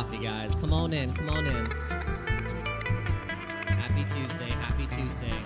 coffee, guys. Come on in. Come on in. Happy Tuesday. Happy Tuesday.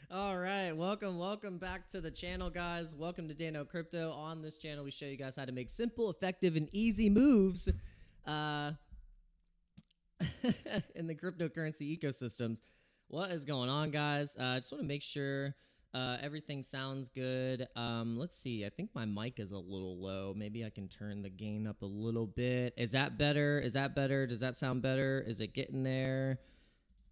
All right, welcome back to the channel, guys. Welcome to Dano Crypto. On this channel, we show you guys how to make simple, effective, and easy moves in the cryptocurrency ecosystems. What is going on, guys? I just want to make sure everything sounds good. Let's see. I think my mic is a little low. Maybe I can turn the gain up a little bit. Is that better? Is that better? Does that sound better? Is it getting there?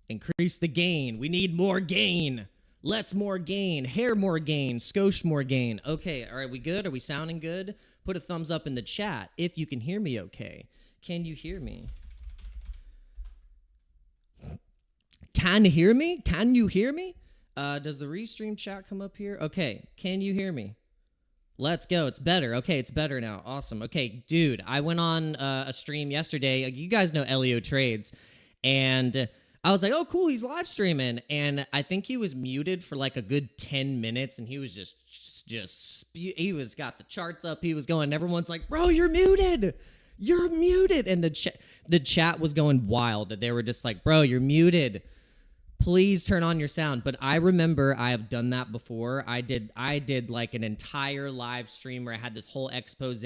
Increase the gain. We need more gain. Let's more gain. Hair more gain. Skosh more gain. Okay, all right, we good? Are we sounding good? Put a thumbs up in the chat if you can hear me okay. Can you hear me? Can you hear me? Can you hear me? Does the restream chat come up here? Okay, can you hear me? Let's go. It's better. Okay, it's better now. Awesome. Okay, dude, I went on a stream yesterday. You guys know Elio Trades, and I was like, oh, cool, he's live streaming. And I think he was muted for like a good 10 minutes, and he was he was got the charts up. He was going, everyone's like, bro, you're muted. You're muted. And the chat was going wild. They were just like, bro, you're muted. Please turn on your sound. But I remember I have done that before. I did like an entire live stream where I had this whole expose,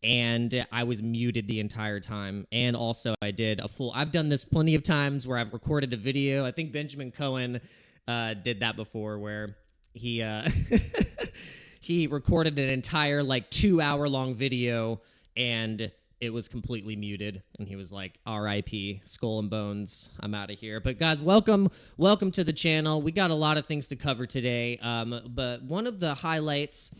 and I was muted the entire time. And also I've done this plenty of times where I've recorded a video. I think Benjamin Cohen did that before, where he he recorded an entire like 2-hour-long video and it was completely muted. And he was like, RIP, skull and bones, I'm out of here. But guys, welcome to the channel. We got a lot of things to cover today. But one of the highlights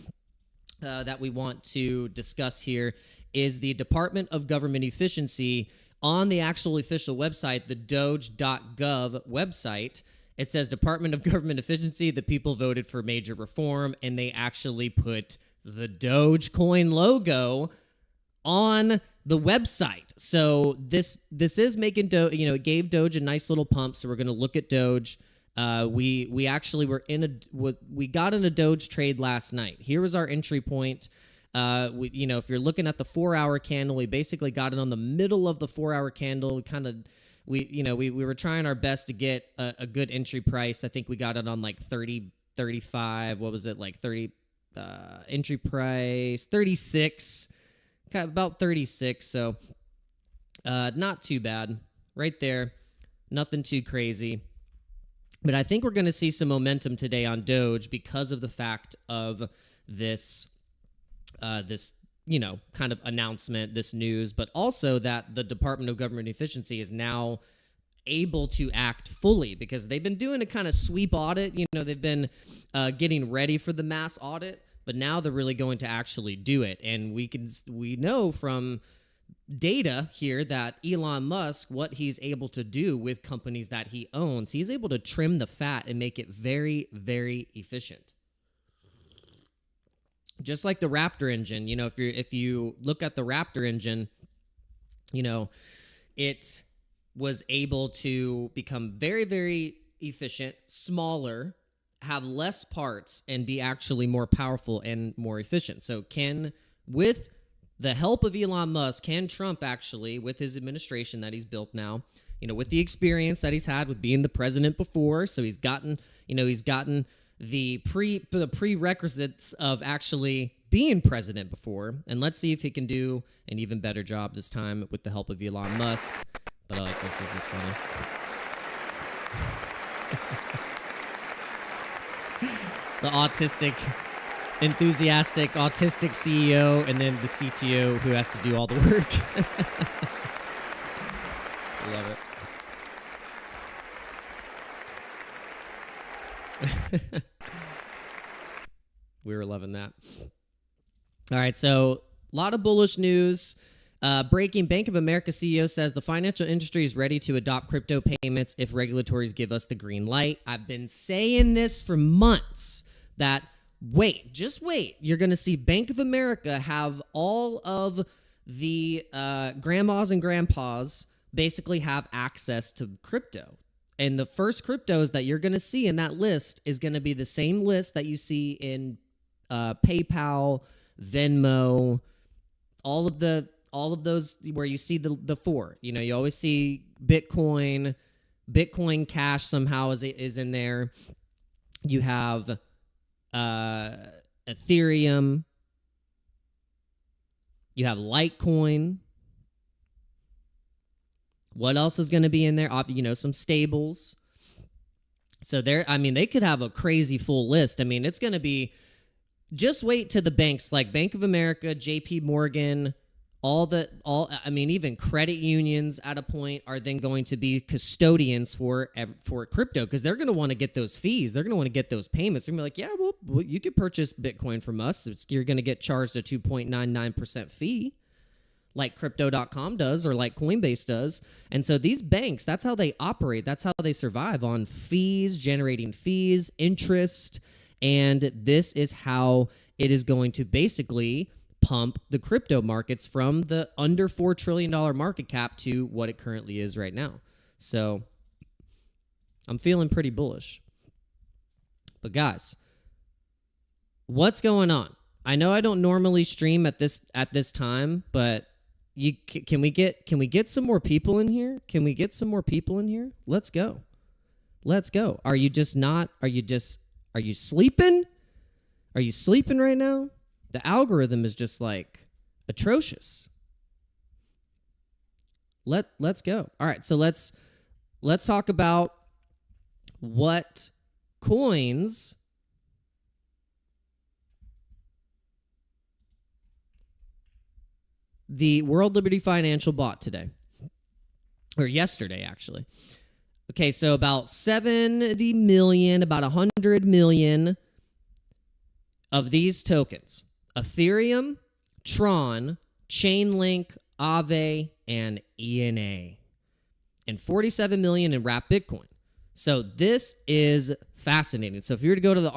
that we want to discuss here is the Department of Government Efficiency on the actual official website, the doge.gov website. It says Department of Government Efficiency, the people voted for major reform, and they actually put the Dogecoin logo on the website. So this is making Doge, it gave Doge a nice little pump. So we're going to look at Doge. We actually we got in a Doge trade last night. Here was our entry point. If you're looking at the 4-hour candle, we basically got it on the middle of the 4-hour candle. We were trying our best to get a good entry price. I think we got it on like 30, 35. What was it? Like 30, entry price, 36, about 36. So, not too bad right there. Nothing too crazy. But I think we're going to see some momentum today on Doge because of the fact of this kind of announcement, this news, but also that the Department of Government Efficiency is now able to act fully, because they've been doing a kind of sweep audit. They've been getting ready for the mass audit, but now they're really going to actually do it. And we know from data here that Elon Musk, what he's able to do with companies that he owns, he's able to trim the fat and make it very, very efficient. Just like the Raptor engine, if you look at the Raptor engine, it was able to become very, very efficient, smaller, have less parts, and be actually more powerful and more efficient. So with the help of Elon Musk, can Trump actually, with his administration that he's built now, with the experience that he's had with being the president before, so he's gotten the prerequisites of actually being president before, and let's see if he can do an even better job this time with the help of Elon Musk. But I like this. This is funny. The autistic, enthusiastic, autistic CEO, and then the CTO who has to do all the work. I love it. We were loving that. All right, so a lot of bullish news. Breaking, Bank of America CEO says the financial industry is ready to adopt crypto payments if regulators give us the green light. I've been saying this for months that just wait. You're going to see Bank of America have all of the grandmas and grandpas basically have access to crypto. And the first cryptos that you're going to see in that list is going to be the same list that you see in PayPal, Venmo, all of those where you see the four. You know, you always see Bitcoin Cash somehow is in there. You have Ethereum. You have Litecoin. What else is going to be in there? You know, some stables. So they could have a crazy full list. I mean, it's going to be, just wait to the banks like Bank of America, JP Morgan, even credit unions at a point are then going to be custodians for crypto, because they're going to want to get those fees. They're going to want to get those payments. They're going to be like, yeah, well, you could purchase Bitcoin from us. You're going to get charged a 2.99% fee, like Crypto.com does or like Coinbase does. And so these banks, that's how they operate. That's how they survive, on fees, generating fees, interest. And this is how it is going to basically pump the crypto markets from the under $4 trillion market cap to what it currently is right now. So I'm feeling pretty bullish. But guys, what's going on? I know I don't normally stream at this time, but can we get some more people in here? Can we get some more people in here? Let's go. Are you sleeping? Are you sleeping right now? The algorithm is just like atrocious. Let's go. All right, so let's talk about what coins the World Liberty Financial bought today, or yesterday actually. Okay, so about 70 million, about 100 million of these tokens: Ethereum, Tron, Chainlink, Aave, and ENA, and 47 million in wrapped Bitcoin. So this is fascinating. So if you were to go to the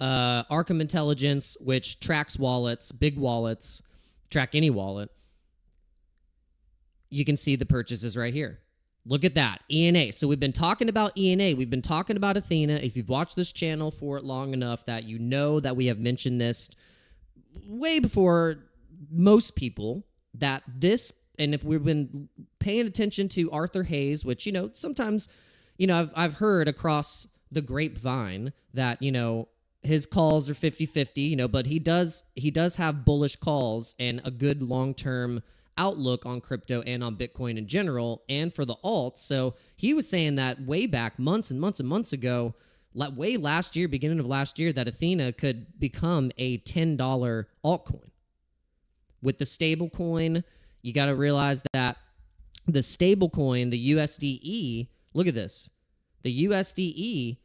Arkham Intelligence, which tracks wallets, big wallets, track any wallet, you can see the purchases right here. Look at that, ENA. So we've been talking about ENA. We've been talking about Ethena. If you've watched this channel for it long enough, that you know that we have mentioned this way before most people, that this, and if we've been paying attention to Arthur Hayes, which, you know, sometimes, you know, I've heard across the grapevine that, you know, his calls are 50-50, you know, but he does have bullish calls and a good long-term outlook on crypto and on Bitcoin in general and for the alts. So he was saying that way back months and months and months ago, way last year, beginning of last year, that Ethena could become a $10 altcoin. With the stable coin, you got to realize that the stable coin, the USDE, look at this. The USDE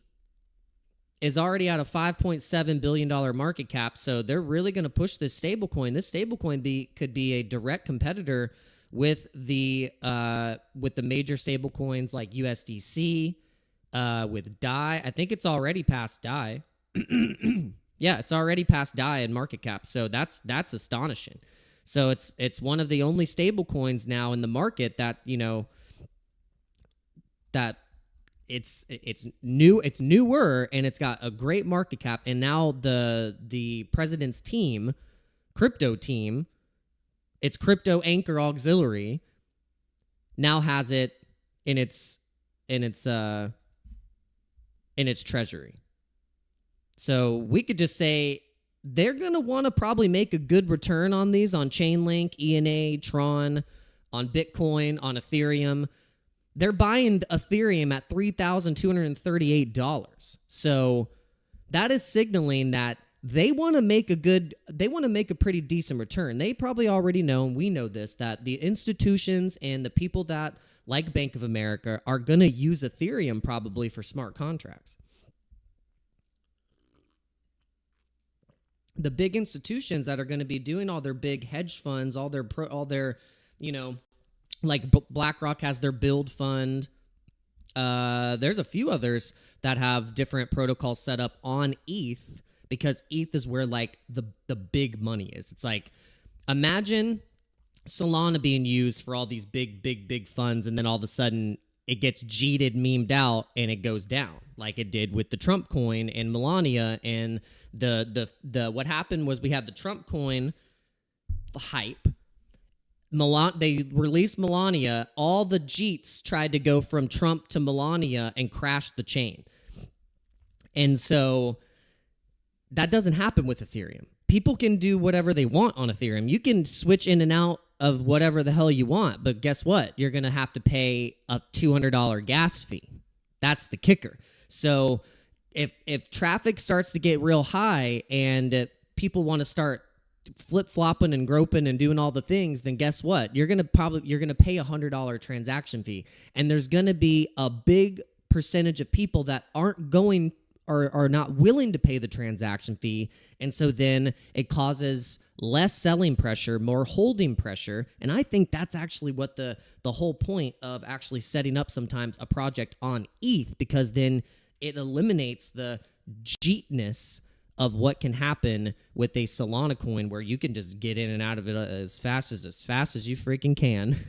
is already at a $5.7 billion market cap, so they're really going to push this stablecoin. This stablecoin could be a direct competitor with the major stablecoins like USDC, with DAI. I think it's already past DAI. Yeah, it's already past DAI in market cap, so that's astonishing. So it's one of the only stablecoins now in the market that, you know, that it's newer, and it's got a great market cap. And now the president's team, crypto team, its crypto anchor auxiliary, now has it in its in its treasury. So we could just say they're going to want to probably make a good return on these on Chainlink, ENA, Tron, on Bitcoin, on Ethereum. They're buying Ethereum at $3,238. So that is signaling that they want to make a pretty decent return. They probably already know, and we know this, that the institutions and the people that like Bank of America are going to use Ethereum probably for smart contracts. The big institutions that are going to be doing all their big hedge funds, all their like BlackRock has their build fund. There's a few others that have different protocols set up on ETH, because ETH is where like the big money is. It's like, imagine Solana being used for all these big funds, and then all of a sudden it gets jeeted, memed out, and it goes down like it did with the Trump coin and Melania. And the what happened was we had the Trump coin hype. They released Melania. All the jeets tried to go from Trump to Melania and crashed the chain. And so that doesn't happen with Ethereum. People can do whatever they want on Ethereum. You can switch in and out of whatever the hell you want, but guess what? You're going to have to pay a $200 gas fee. That's the kicker. So if traffic starts to get real high and people want to start flip-flopping and groping and doing all the things, then guess what? You're going to pay $100 transaction fee. And there's going to be a big percentage of people that aren't going or are not willing to pay the transaction fee. And so then it causes less selling pressure, more holding pressure. And I think that's actually what the whole point of actually setting up sometimes a project on ETH, because then it eliminates the jeetness of what can happen with a Solana coin, where you can just get in and out of it as fast as you freaking can.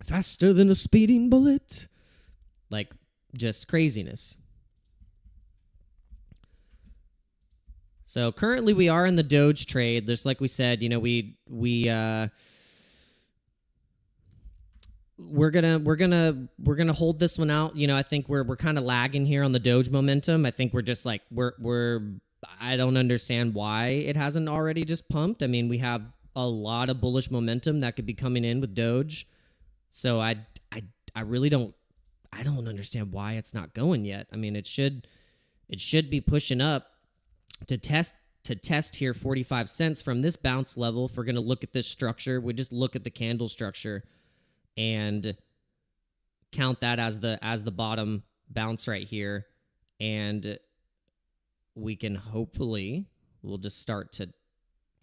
Faster than a speeding bullet. Like, just craziness. So currently we are in the Doge trade. Just like we said, we're gonna hold this one out. I think we're kind of lagging here on the Doge momentum. I think we're just like I don't understand why it hasn't already just pumped. I mean, we have a lot of bullish momentum that could be coming in with Doge. So I really don't understand why it's not going yet. I mean, it should be pushing up to test here 45 cents from this bounce level. If we're going to look at this structure, we just look at the candle structure and count that as the bottom bounce right here, and we can we'll just start to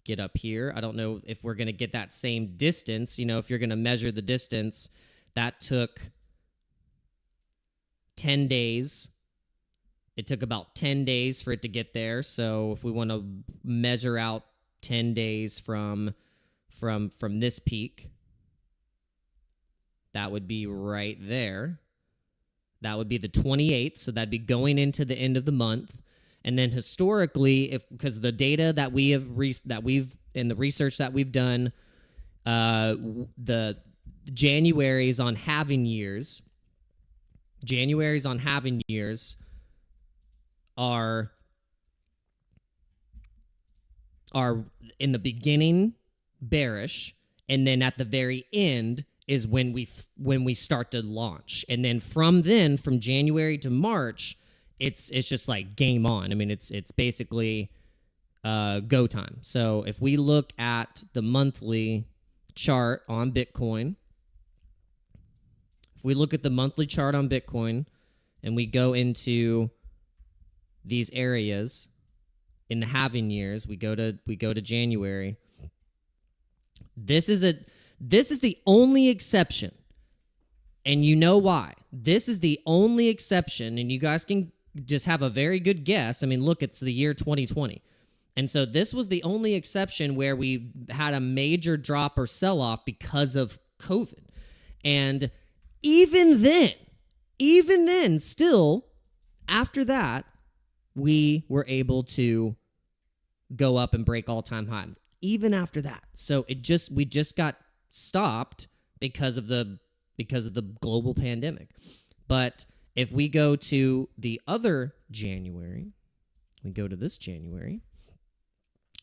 get up here. I don't know if we're going to get that same distance. If you're going to measure the distance, that took 10 days. It took about 10 days for it to get there. So if we want to measure out 10 days from this peak, that would be right there. That would be the 28th. So that'd be going into the end of the month. And then historically, because the data that we've in the research that we've done, the Januaries on halving years are in the beginning bearish, and then at the very end is when we start to launch. And then from January to March, it's just like game on. I mean, it's basically go time. So if we look at the monthly chart on Bitcoin, and we go into these areas in the halving years, we go to January. This is the only exception. And you know why. This is the only exception, and you guys can just have a very good guess. I mean, look, it's the year 2020. And so this was the only exception where we had a major drop or sell-off because of COVID. And even then, still, after that, we were able to go up and break all-time high. Even after that. So we just got stopped because of the global pandemic. But If we go to the other January, we go to this January,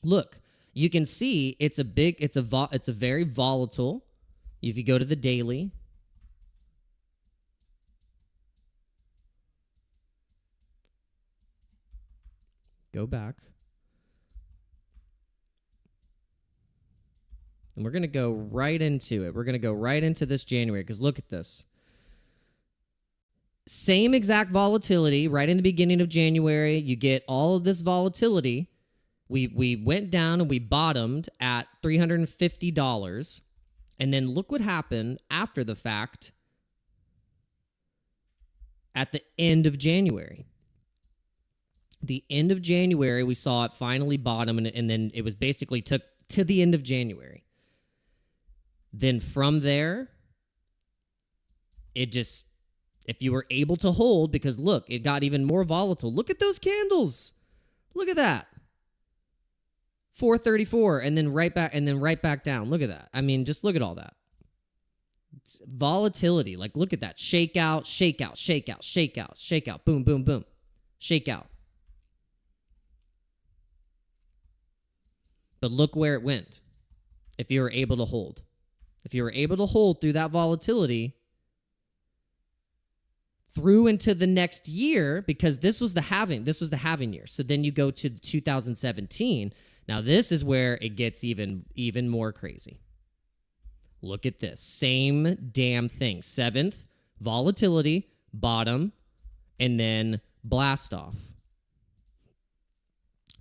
look, you can see it's a very volatile. If you go to the daily, go back. And we're going to go right into it. We're going to go right into this January because look at this. Same exact volatility right in the beginning of January. You get all of this volatility. We went down and we bottomed at $350. And then look what happened after the fact at the end of January. The end of January, we saw it finally bottom, and then it was basically took to the end of January. Then from there, it just, if you were able to hold, because look, it got even more volatile. Look at those candles. Look at that. 434 and then right back down. Look at that. I mean, just look at all that. It's volatility. Like, look at that. Shakeout, shakeout, shakeout, shakeout, shakeout. Boom, boom, boom. Shakeout. But look where it went. If you were able to hold. If you were able to hold through that volatility through into the next year, because this was the halving year. So then you go to 2017. Now this is where it gets even more crazy. Look at this. Same damn thing. 7th, volatility, bottom, and then blast off.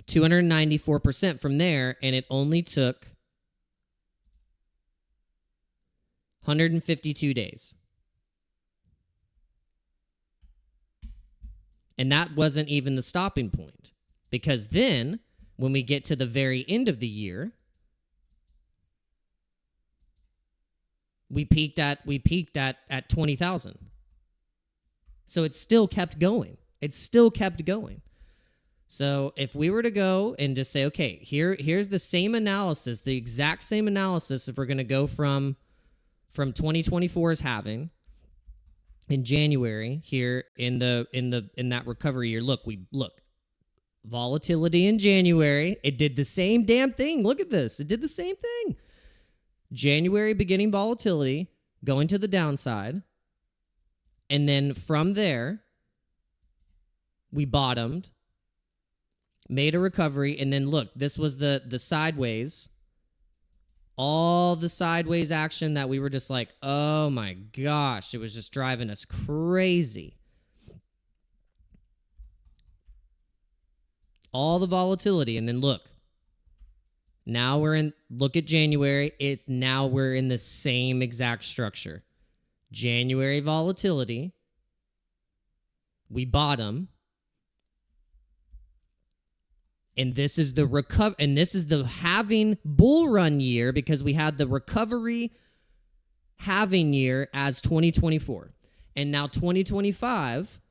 294% from there, and it only took 152 days. And that wasn't even the stopping point, because then when we get to the very end of the year, we peaked at 20,000. So it still kept going. It still kept going. So if we were to go and just say, okay, here's the same analysis, the exact same analysis, if we're going to go from 2024's halving in January here in that recovery year. Look, volatility in January, it did the same damn thing. Look at this. It did the same thing. January beginning volatility, going to the downside. And then from there, we bottomed, made a recovery, and then look, this was the sideways. All the sideways action that we were just like, oh my gosh, it was just driving us crazy. All the volatility, and then look. Now look at January. We're in the same exact structure. January volatility. We bottom. And this is the halving bull run year, because we had the recovery halving year as 2024. And now 2025,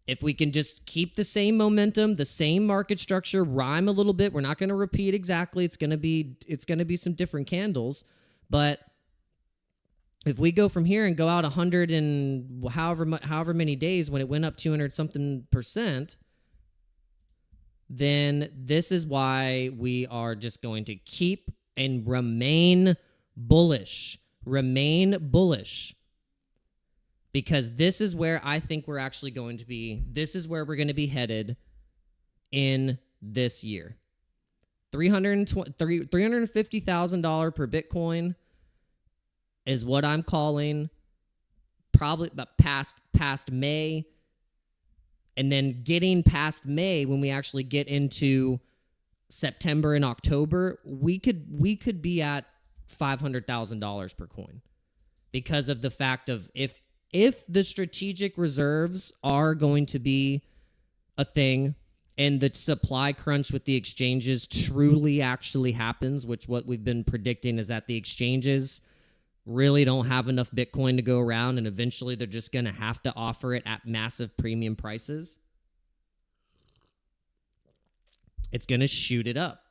if we can just keep the same momentum, the same market structure, rhyme a little bit, we're not going to repeat exactly. It's going to be some different candles, but if we go from here and go out 100 and however many days when it went up 200 something %, then this is why we are just going to keep and remain bullish. Remain bullish. Because this is where I think we're actually going to be. This is where we're going to be headed in this year. $350,000 per Bitcoin is what I'm calling, probably past May. And then getting past May, when we actually get into September and October, we could be at $500,000 per coin, because of the fact of if the strategic reserves are going to be a thing and the supply crunch with the exchanges truly actually happens, which what we've been predicting is that the exchanges really don't have enough Bitcoin to go around, and eventually they're just going to have to offer it at massive premium prices. It's going to shoot it up.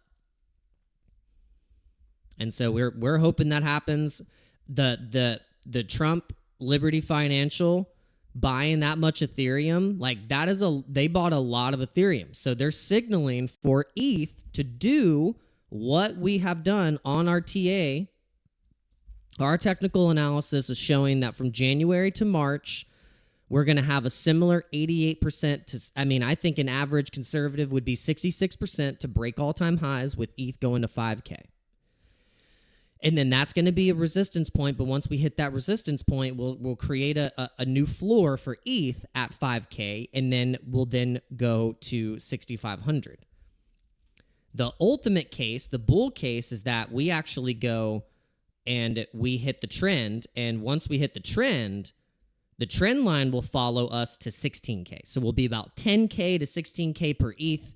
And so we're hoping that happens. The Trump Liberty Financial buying that much Ethereum, like that is they bought a lot of Ethereum. So they're signaling for ETH to do what we have done on our TA. Our technical analysis is showing that from January to March, we're going to have a similar 88% to, I think an average conservative would be 66% to break all-time highs with ETH going to 5K. And then that's going to be a resistance point, but once we hit that resistance point, we'll create a new floor for ETH at 5K, and then we'll then go to 6,500. The ultimate case, the bull case, is that we actually go and we hit the trend, and once we hit the trend line will follow us to 16K. So we'll be about 10K to 16K per ETH.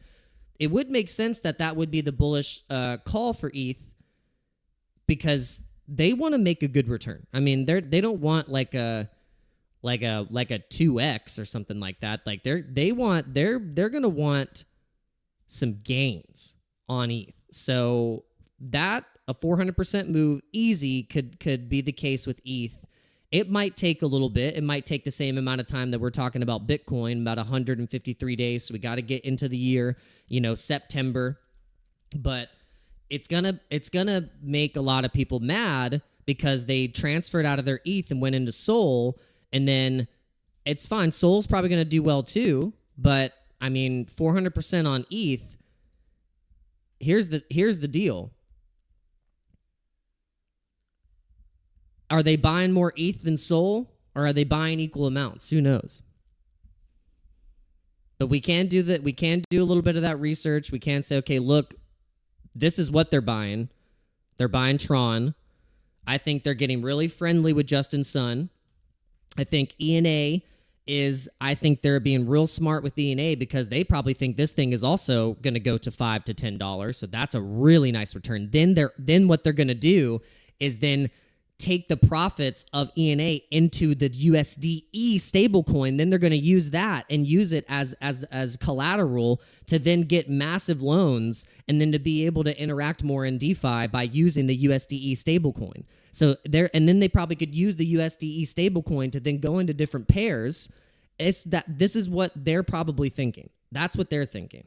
It would make sense that that would be the bullish call for ETH, because they want to make a good return. I mean, they don't want like a 2x or something like that. Like they're gonna want some gains on ETH. So that a 400% move easy could be the case with ETH. It might take a little bit. It might take the same amount of time that we're talking about Bitcoin, about 153 days. So we got to get into the year, September. But it's gonna make a lot of people mad because they transferred out of their ETH and went into Sol, and then it's fine. Sol's probably gonna do well too, but 400% on ETH. Here's the deal. Are they buying more ETH than Sol, or are they buying equal amounts? Who knows? But we can do that. We can do a little bit of that research. We can say, okay, look, this is what they're buying. They're buying Tron. I think they're getting really friendly with Justin Sun. I think ENA I think they're being real smart with ENA because they probably think this thing is also going to go to $5 to $10. So that's a really nice return. Then what they're going to do is then take the profits of ENA into the USDE stablecoin. Then they're going to use that and use it as collateral to then get massive loans and then to be able to interact more in DeFi by using the USDE stablecoin. So then they probably could use the USDE stablecoin to then go into different pairs. This is what they're probably thinking. That's what they're thinking.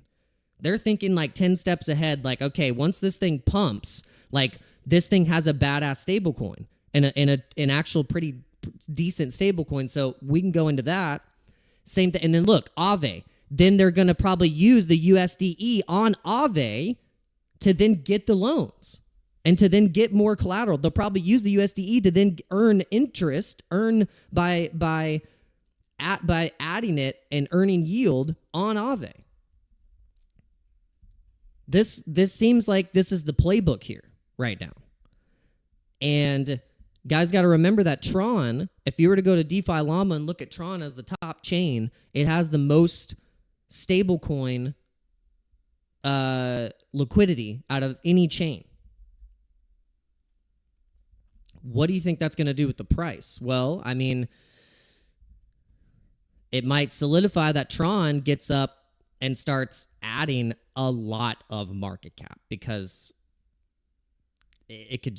They're thinking like 10 steps ahead. Like, okay, once this thing pumps, like this thing has a badass stablecoin. And an actual pretty decent stablecoin, so we can go into that. Same thing, and then look, Aave. Then they're going to probably use the USDE on Aave to then get the loans and to then get more collateral. They'll probably use the USDE to then earn interest, by adding it and earning yield on Aave. This seems like this is the playbook here right now, and guys got to remember that Tron, if you were to go to DeFi Llama and look at Tron as the top chain, it has the most stablecoin liquidity out of any chain. What do you think that's going to do with the price? Well, it might solidify that Tron gets up and starts adding a lot of market cap because it could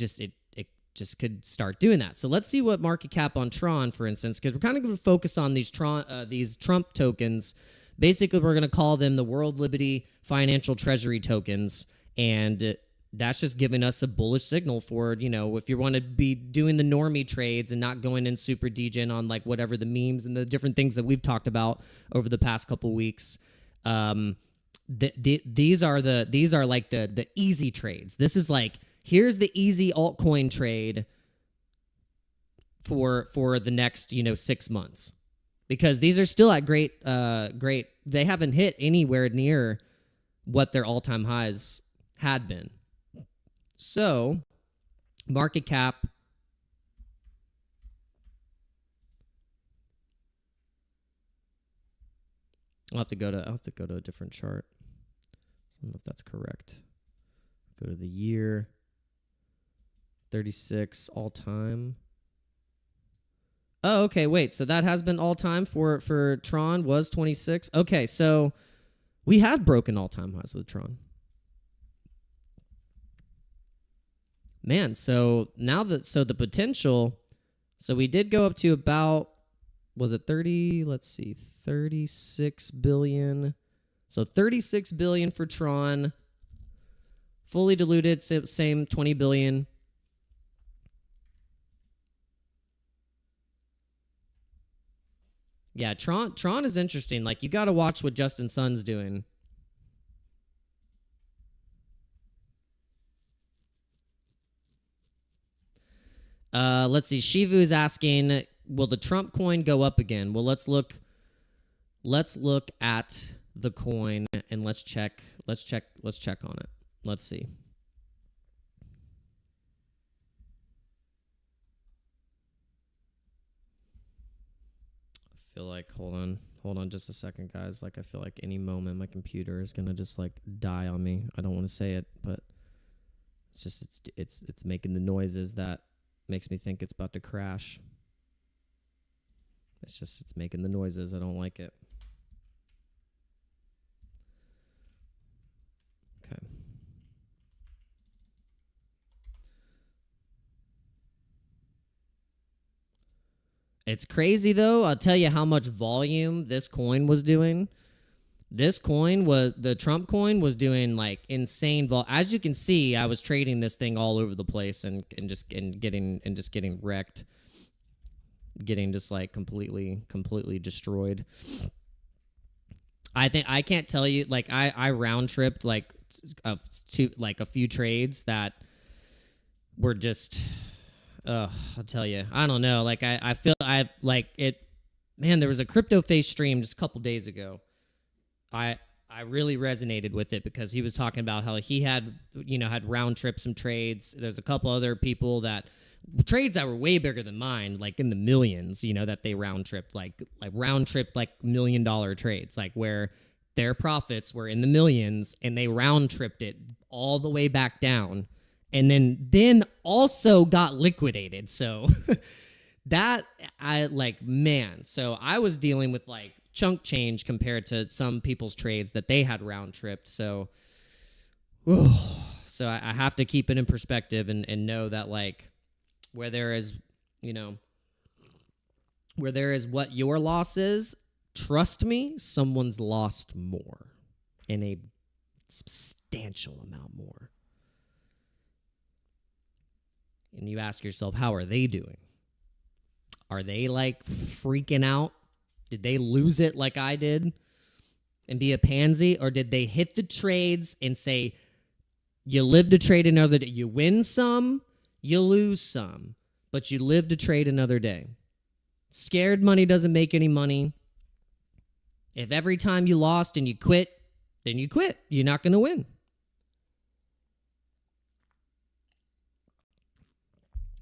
start doing that. So let's see what market cap on Tron, for instance, because we're kind of going to focus on these Trump tokens. Basically, we're going to call them the World Liberty Financial Treasury tokens, and that's just giving us a bullish signal for, if you want to be doing the normie trades and not going in super degen on like whatever the memes and the different things that we've talked about over the past couple weeks. These are like the easy trades. This is like, here's the easy altcoin trade for the next 6 months, because these are still at great. They haven't hit anywhere near what their all-time highs had been. So market cap. I'll have to go to a different chart. I don't know if that's correct. Go to the year. 36 all time. Oh, okay, wait. So that has been all time for Tron was 26. Okay, so we had broken all time highs with Tron. Man, so now the potential, so we did go up to about was it 30? Let's see, 36 billion. So 36 billion for Tron. Fully diluted, same 20 billion. Yeah, Tron is interesting. Like, you got to watch what Justin Sun's doing. Let's see. Shivu is asking, will the Trump coin go up again? Well, let's look at the coin and let's check on it. Let's see. I feel like, hold on just a second, guys. Like, I feel like any moment my computer is gonna just like die on me. I don't want to say it, but it's just it's making the noises that makes me think it's about to crash. It's making the noises. I don't like it. Okay. It's crazy though. I'll tell you how much volume this coin was doing. The Trump coin was doing like insane vol. As you can see, I was trading this thing all over the place and getting wrecked, getting just like completely destroyed. I can't tell you, like I round tripped like a few trades that were just I'll tell you, I don't know. Like I feel I've like it, man. There was a crypto face stream just a couple days ago. I really resonated with it because he was talking about how he had round trip some trades. There's a couple other people that trades that were way bigger than mine, like in the millions, that they round tripped, like $1 million trades, like where their profits were in the millions and they round tripped it all the way back down. And then also got liquidated. So that so I was dealing with like chunk change compared to some people's trades that they had round tripped. So, so I have to keep it in perspective and know that like where there is what your loss is, trust me, someone's lost more, in a substantial amount more. And you ask yourself, how are they doing? Are they like freaking out? Did they lose it like I did and be a pansy? Or did they hit the trades and say, you live to trade another day? You win some, you lose some, but you live to trade another day. Scared money doesn't make any money. If every time you lost and you quit, then you quit. You're not going to win.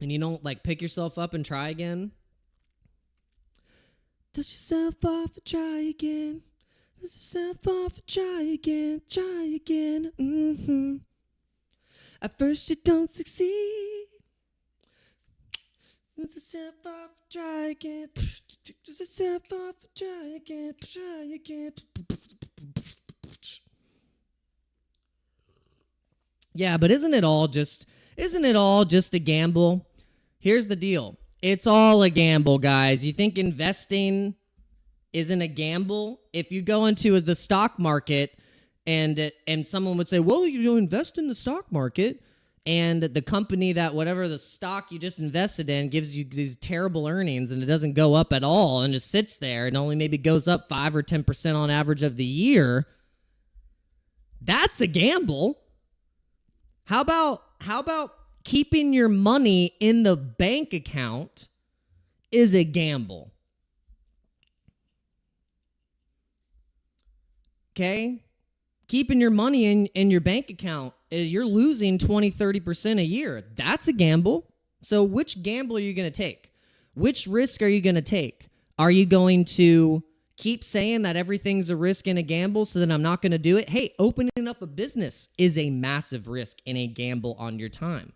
And you don't like pick yourself up and try again. Dust yourself off and try again. Dust yourself off and try again. Try again. Mm-hmm. At first you don't succeed. Dust yourself off and try again. Dust yourself off and try again. Try again. Yeah, but isn't it all just a gamble? Here's the deal. It's all a gamble, guys. You think investing isn't a gamble? If you go into the stock market and someone would say, well, you invest in the stock market, and the company that whatever the stock you just invested in gives you these terrible earnings and it doesn't go up at all and just sits there and only maybe goes up 5 or 10% on average of the year, that's a gamble. How about keeping your money in the bank account is a gamble? Okay? Keeping your money in your bank account, you're losing 20, 30% a year. That's a gamble. So which gamble are you going to take? Which risk are you going to take? Are you going to keep saying that everything's a risk and a gamble so that I'm not going to do it? Hey, opening up a business is a massive risk and a gamble on your time.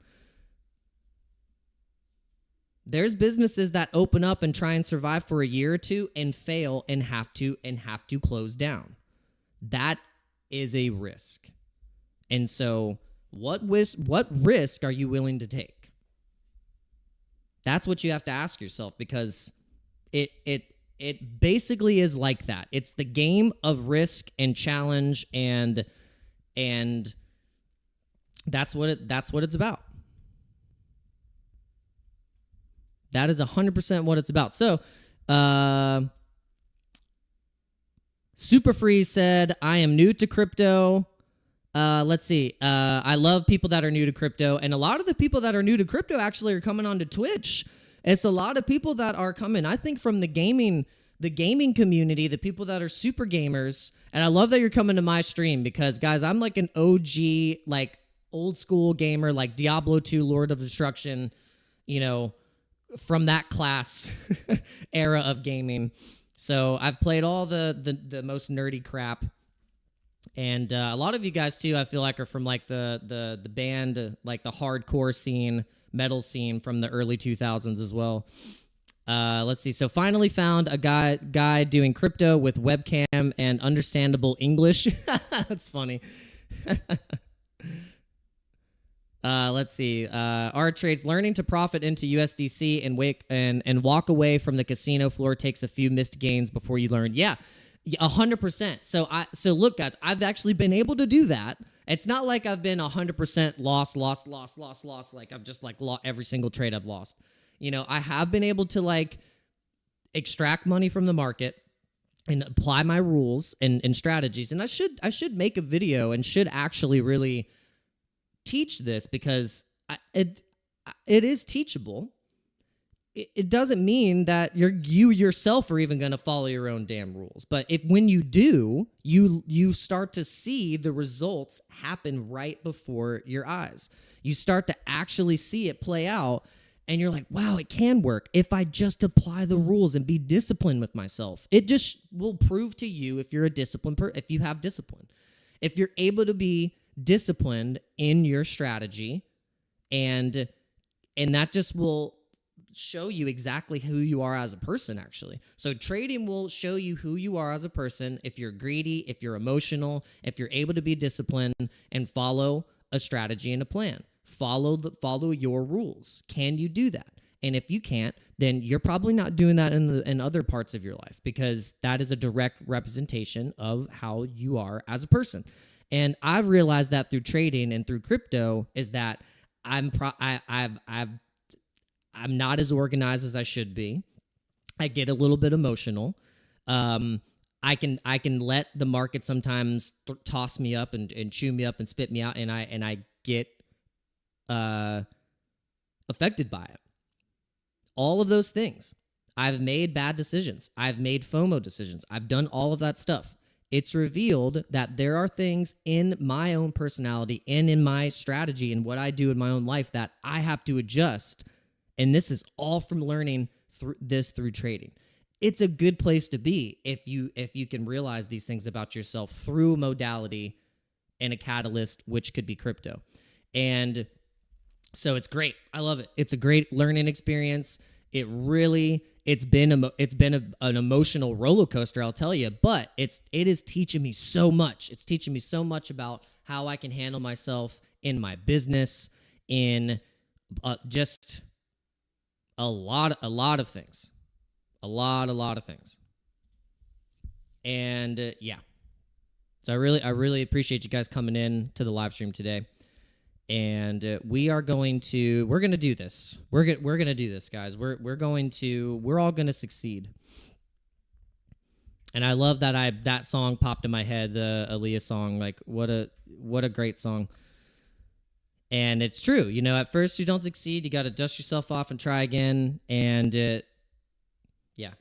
There's businesses that open up and try and survive for a year or two and fail and have to close down. That is a risk. And so what risk are you willing to take? That's what you have to ask yourself, because it basically is like that. It's the game of risk and challenge, and that's what it's about. That is 100% what it's about. So, Super Freeze said, I am new to crypto. Let's see. I love people that are new to crypto. And a lot of the people that are new to crypto actually are coming onto Twitch. It's a lot of people that are coming, I think, from the gaming community, the people that are super gamers. And I love that you're coming to my stream because, guys, I'm like an OG, like old school gamer, like Diablo 2, Lord of Destruction, you know, from that class era of gaming. So I've played all the most nerdy crap. And a lot of you guys, too, I feel like are from like the band, like the hardcore scene, metal scene from the early 2000s as well. Let's see. So finally found a guy doing crypto with webcam and understandable English. That's funny. Let's see. Our trades, learning to profit into USDC and walk away from the casino floor takes a few missed gains before you learn. Yeah, 100%. So look, guys, I've actually been able to do that. It's not like I've been 100% lost. Like I've just like lost every single trade I've lost. You know, I have been able to like extract money from the market and apply my rules and strategies. And I should make a video and should actually really teach this because it is teachable. It doesn't mean that you yourself are even going to follow your own damn rules. But when you do, you start to see the results happen right before your eyes. You start to actually see it play out, and you're like, wow, it can work if I just apply the rules and be disciplined with myself. It just will prove to you if you're a disciplined if you have discipline. If you're able to be disciplined in your strategy, and that just will show you exactly who you are as a person, actually. So trading will show you who you are as a person. If you're greedy, if you're emotional, if you're able to be disciplined and follow a strategy and a plan, follow your rules. Can you do that? And if you can't, then you're probably not doing that in other parts of your life, because that is a direct representation of how you are as a person. And I've realized that through trading and through crypto is that I'm not as organized as I should be. I get a little bit emotional. I can let the market sometimes toss me up and chew me up and spit me out, and I get affected by it. All of those things. I've made bad decisions. I've made FOMO decisions. I've done all of that stuff. It's revealed that there are things in my own personality and in my strategy and what I do in my own life that I have to adjust. And this is all from learning through trading. It's a good place to be if you can realize these things about yourself through modality and a catalyst, which could be crypto. And so it's great. I love it. It's a great learning experience. It's been an emotional roller coaster, I'll tell you, but it is teaching me so much. It's teaching me so much about how I can handle myself in my business, in just a lot of things. A lot of things. And yeah. So I really appreciate you guys coming in to the live stream today. And we're going to do this. We're going to do this, guys. We're all going to succeed. And I love that song popped in my head, the Aaliyah song. Like what a great song. And it's true. You know, at first you don't succeed. You got to dust yourself off and try again. And yeah.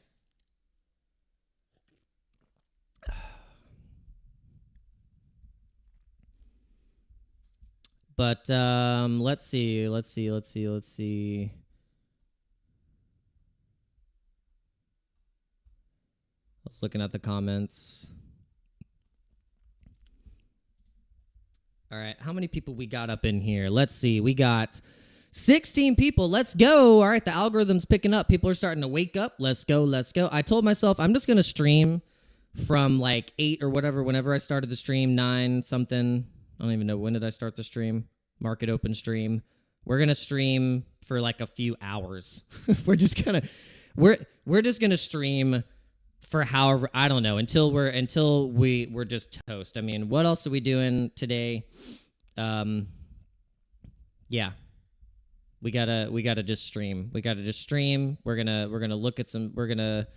But let's see. I was looking at the comments. All right, how many people we got up in here? Let's see. We got 16 people. Let's go. All right, the algorithm's picking up. People are starting to wake up. Let's go. I told myself I'm just going to stream from like 8 or whatever, whenever I started the stream, 9 something. I don't even know, when did I start the stream? Market open stream. We're going to stream for like a few hours. We're just going to stream for however, I don't know, until we're just toast. I mean, what else are we doing today? Yeah. We gotta just stream. We're gonna look at we're gonna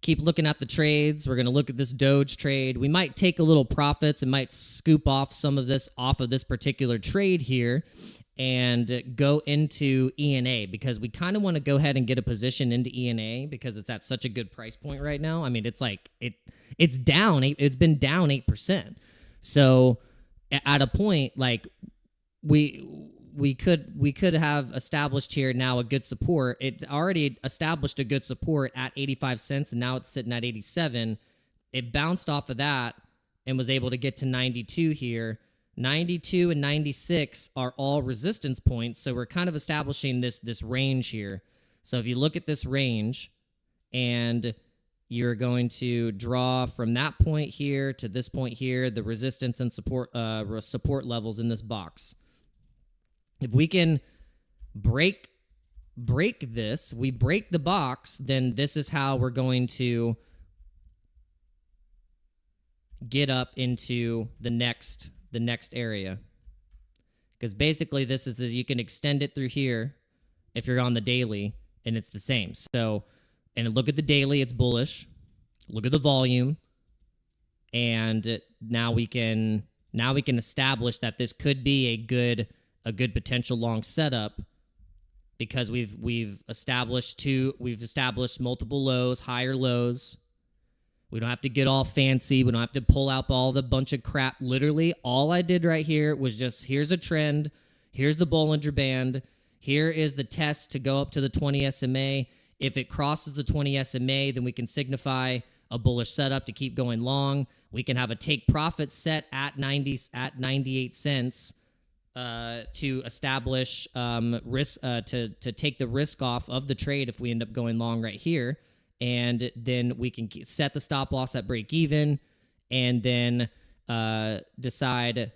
keep looking at the trades. We're gonna look at this Doge trade. We might take a little profits and might scoop off some of this off of this particular trade here and go into ENA, because we kind of want to go ahead and get a position into ENA because it's at such a good price point right now. I mean, it's like it's down. It's been down 8%. So at a point, like we could have established here now a good support. It already established a good support at 85 cents, and now it's sitting at 87. It bounced off of that and was able to get to 92 here. 92 and 96 are all resistance points, so we're kind of establishing this range here. So if you look at this range, and you're going to draw from that point here to this point here, the resistance and support levels in this box. If we can break this, we break the box, then this is how we're going to get up into the next area. Because basically this is you can extend it through here if you're on the daily, and it's the same. So, and look at the daily, it's bullish. Look at the volume, and now we can establish that this could be a good potential long setup, because we've established multiple lows, higher lows. We don't have to get all fancy. We don't have to pull out all the bunch of crap. Literally, all I did right here was just, here's a trend. Here's the Bollinger Band. Here is the test to go up to the 20 SMA. If it crosses the 20 SMA, then we can signify a bullish setup to keep going long. We can have a take profit set at 98 cents to establish risk, to take the risk off of the trade if we end up going long right here. And then we can set the stop loss at break even, and then decide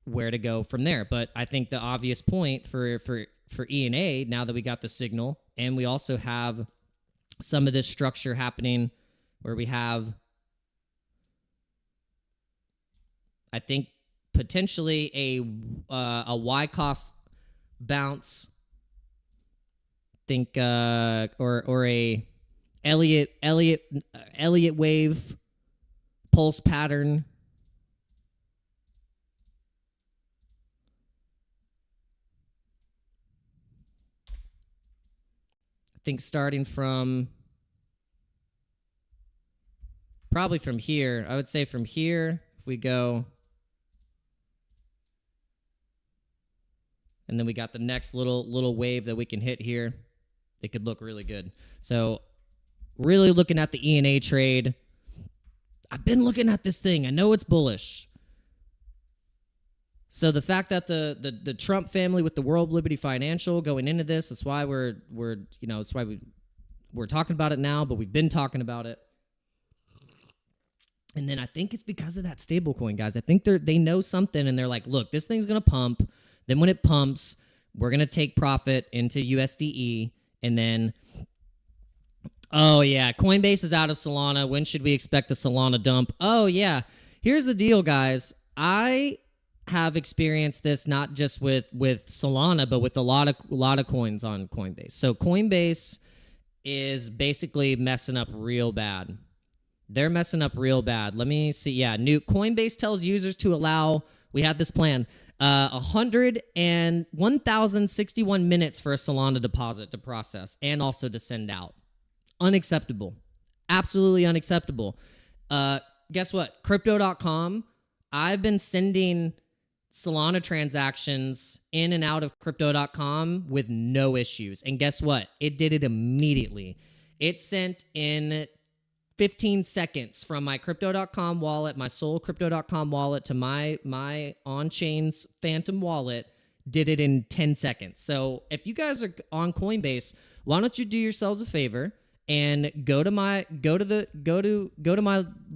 where to go from there. But I think the obvious point for ENA, now that we got the signal, and we also have some of this structure happening where we have, I think, potentially a Wyckoff bounce, think or a Elliott wave pulse pattern. I think starting from probably from here. I would say from here, if we go, and then we got the next little wave that we can hit here, it could look really good. So really looking at the ENA trade. I've been looking at this thing. I know it's bullish. So the fact that the Trump family with the World Liberty Financial going into this, that's why that's why we're talking about it now, but we've been talking about it. And then I think it's because of that stablecoin, guys. I think they know something, and they're like, look, this thing's gonna pump. Then when it pumps, we're gonna take profit into USDE, and then, oh yeah, Coinbase is out of Solana. When should we expect the Solana dump? Oh yeah, here's the deal, guys. I have experienced this not just with Solana, but with a lot of coins on Coinbase. So Coinbase is basically messing up real bad. They're messing up real bad. Let me see. Yeah, new Coinbase tells users to allow. We had this plan. 1,061 minutes for a Solana deposit to process and also to send out. Unacceptable. Absolutely unacceptable. Guess what? Crypto.com. I've been sending Solana transactions in and out of Crypto.com with no issues. And guess what? It did it immediately. It sent in 15 seconds from my Crypto.com wallet, my sole Crypto.com wallet, to my on-chain's Phantom wallet, did it in 10 seconds. So if you guys are on Coinbase, why don't you do yourselves a favor and go to my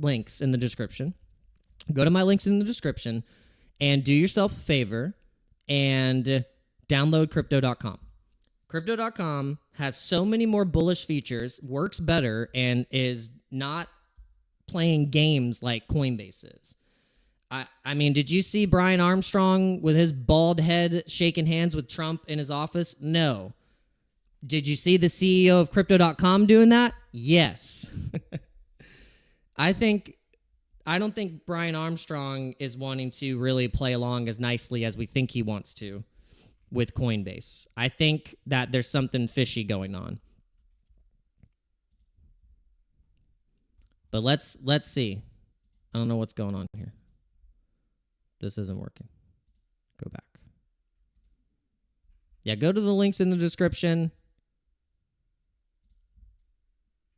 links in the description. Go to my links in the description and do yourself a favor and download Crypto.com. Crypto.com has so many more bullish features, works better, and is not playing games like Coinbase is. I mean, did you see Brian Armstrong with his bald head shaking hands with Trump in his office? No. Did you see the CEO of crypto.com doing that? Yes. I don't think Brian Armstrong is wanting to really play along as nicely as we think he wants to with Coinbase. I think that there's something fishy going on. But let's see. I don't know what's going on here. This isn't working. Go back. Yeah, go to the links in the description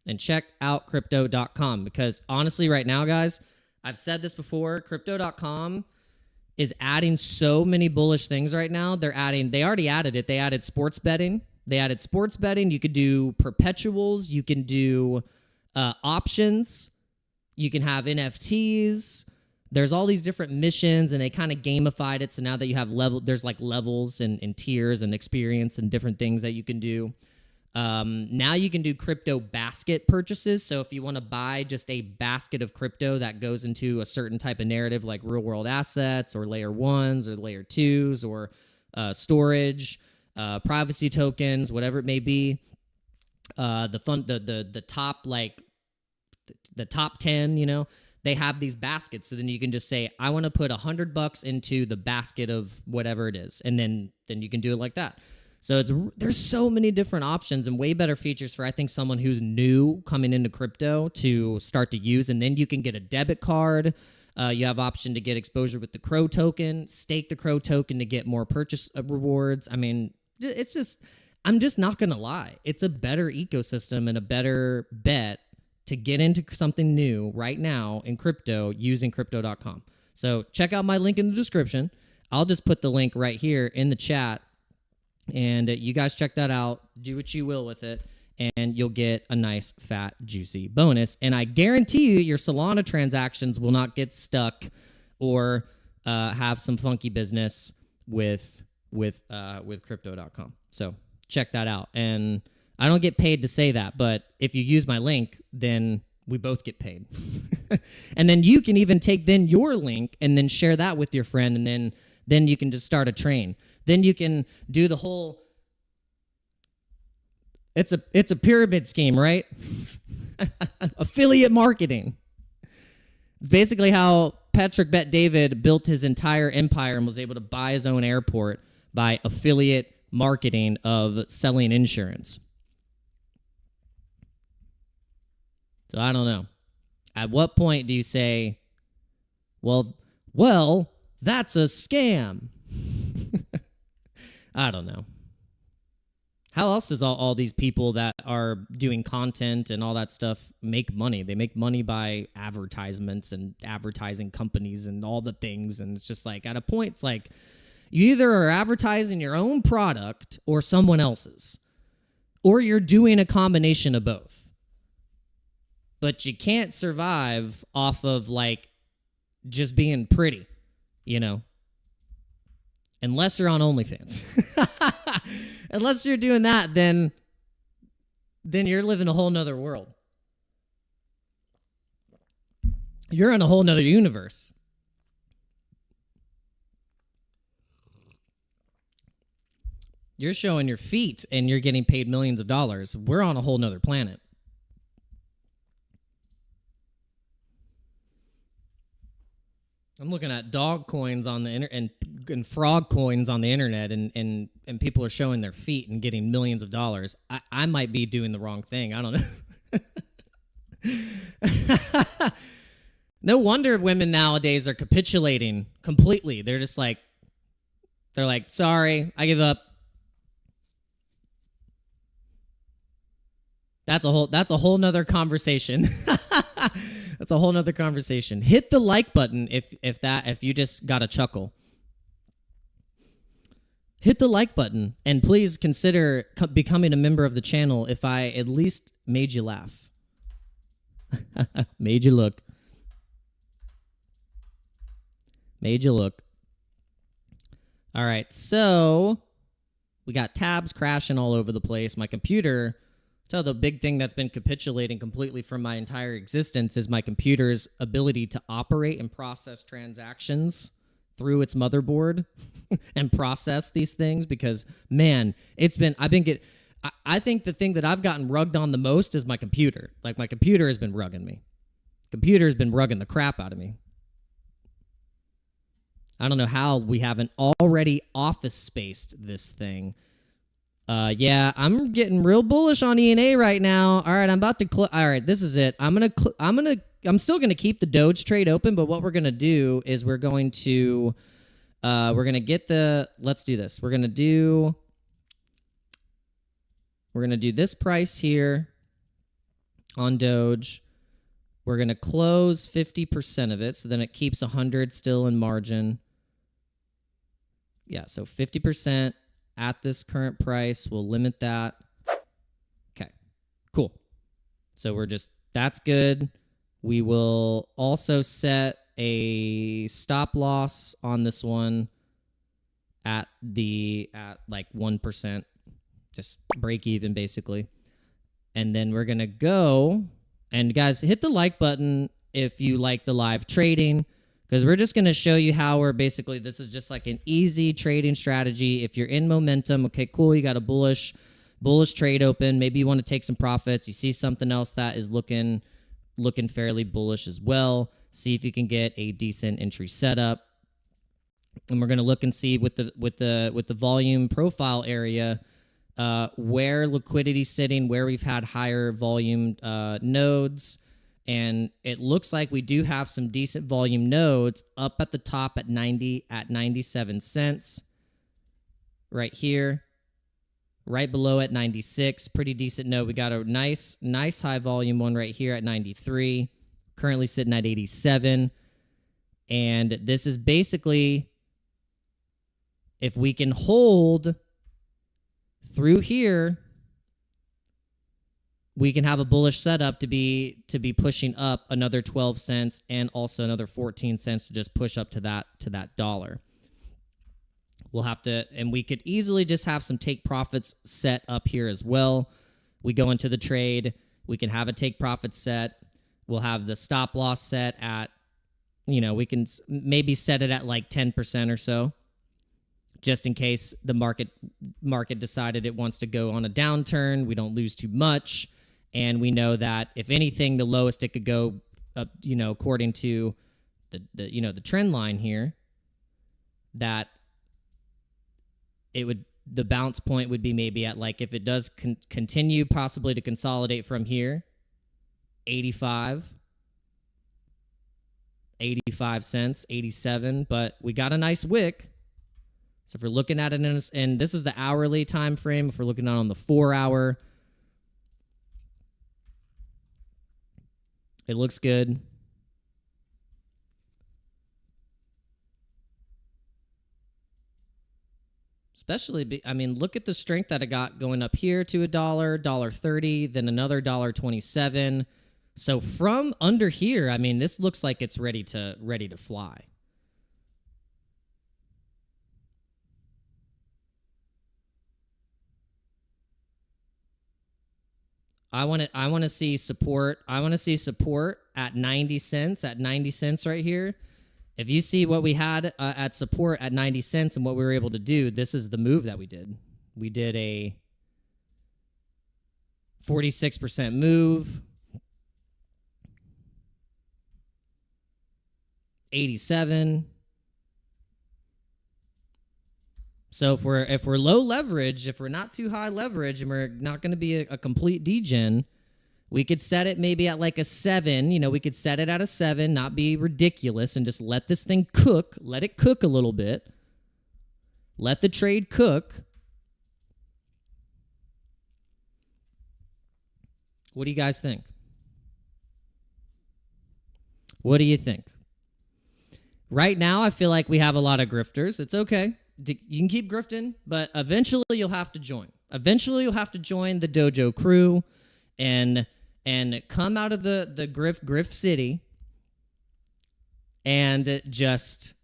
and check out crypto.com, because honestly right now, guys, I've said this before, crypto.com is adding so many bullish things right now. They already added it. They added sports betting. You could do perpetuals. You can do options. You can have NFTs. There's all these different missions, and they kind of gamified it. So now that you have there's like levels and tiers and experience and different things that you can do. Now you can do crypto basket purchases. So if you want to buy just a basket of crypto that goes into a certain type of narrative, like real world assets or layer 1s or layer 2s or storage, privacy tokens, whatever it may be, the top 10, you know, they have these baskets. So then you can just say, I want to put $100 into the basket of whatever it is. And then you can do it like that. So there's so many different options and way better features for, I think, someone who's new coming into crypto to start to use. And then you can get a debit card. You have option to get exposure with the Crow token, stake the Crow token to get more purchase rewards. I mean, I'm just not going to lie. It's a better ecosystem and a better bet to get into something new right now in crypto using crypto.com. So check out my link in the description. I'll just put the link right here in the chat, and you guys check that out. Do what you will with it, and you'll get a nice, fat, juicy bonus. And I guarantee you your Solana transactions will not get stuck or have some funky business with crypto.com. So check that out. And I don't get paid to say that, but if you use my link, then we both get paid. And then you can even take then your link and then share that with your friend, and then you can just start a train. Then you can do the whole, it's a pyramid scheme, right? Affiliate marketing. It's basically how Patrick Bet David built his entire empire and was able to buy his own airport by affiliate marketing of selling insurance. So I don't know. At what point do you say, well, that's a scam? I don't know. How else does all these people that are doing content and all that stuff make money? They make money by advertisements and advertising companies and all the things. And it's just like, at a point, it's like, you either are advertising your own product or someone else's, or you're doing a combination of both. But you can't survive off of, like, just being pretty, you know? Unless you're on OnlyFans. Unless you're doing that, then you're living a whole nother world. You're in a whole nother universe. You're showing your feet and you're getting paid millions of dollars. We're on a whole nother planet. I'm looking at dog coins on the internet and frog coins on the internet, and people are showing their feet and getting millions of dollars. I might be doing the wrong thing. I don't know. No wonder women nowadays are capitulating completely. They're just like, sorry, I give up. That's a whole nother conversation. That's a whole nother conversation. Hit the like button if you just got a chuckle. Hit the like button, and please consider becoming a member of the channel if I at least made you laugh. Made you look. Made you look. All right, so we got tabs crashing all over the place. My computer So the big thing that's been capitulating completely from my entire existence is my computer's ability to operate and process transactions through its motherboard and process these things, because man, I think the thing that I've gotten rugged on the most is my computer. Like, my computer has been rugging me. Computer has been rugging the crap out of me. I don't know how we haven't already office spaced this thing. Yeah, I'm getting real bullish on ENA right now. All right, I'm about to all right, this is it. I'm still gonna keep the Doge trade open, but what we're gonna do is we're gonna get the, let's do this. We're gonna do this price here on Doge. We're gonna close 50% of it, so then it keeps 100 still in margin. Yeah, so 50% at this current price. We'll limit that. Okay, cool. So that's good. We will also set a stop loss on this one at like 1%, just break even basically. And then we're gonna go, and guys, hit the like button if you like the live trading, because we're just gonna show you how we're basically, this is just like an easy trading strategy. If you're in momentum, okay, cool, you got a bullish trade open, maybe you want to take some profits, you see something else that is looking fairly bullish as well, see if you can get a decent entry setup. And we're gonna look and see with the volume profile area, where liquidity's sitting, where we've had higher volume nodes. And it looks like we do have some decent volume nodes up at the top at 97 cents. Right here. Right below at 96. Pretty decent node. We got a nice high volume one right here at 93. Currently sitting at 87. And this is basically, if we can hold through here, we can have a bullish setup to be pushing up another 12 cents and also another 14 cents to just push up to that dollar. We'll have to, and we could easily just have some take profits set up here as well. We go into the trade, we can have a take profit set. We'll have the stop loss set at, we can maybe set it at like 10% or so, just in case the market decided it wants to go on a downturn. We don't lose too much. And we know that if anything, the lowest it could go up, according to the trend line here, that the bounce point would be maybe at, like, if it does continue possibly to consolidate from here, 85 cents, 87, but we got a nice wick. So if we're looking at it and this is the hourly time frame, if we're looking at it on the 4-hour, it looks good. Especially, look at the strength that it got going up here to $1.30, then another $1.27. So from under here, this looks like it's ready to fly. I want to see support. I want to see support at 90 cents. At 90 cents right here. If you see what we had at support at 90 cents and what we were able to do, this is the move that we did. We did a 46% move. 87. So if we're low leverage, if we're not too high leverage, and we're not going to be a complete degen, we could set it maybe at like a 7. We could set it at a 7, not be ridiculous, and just let this thing cook. Let it cook a little bit. Let the trade cook. What do you guys think? What do you think? Right now, I feel like we have a lot of grifters. It's okay. You can keep grifting, but eventually you'll have to join. Eventually you'll have to join the dojo crew and come out of the grift city and just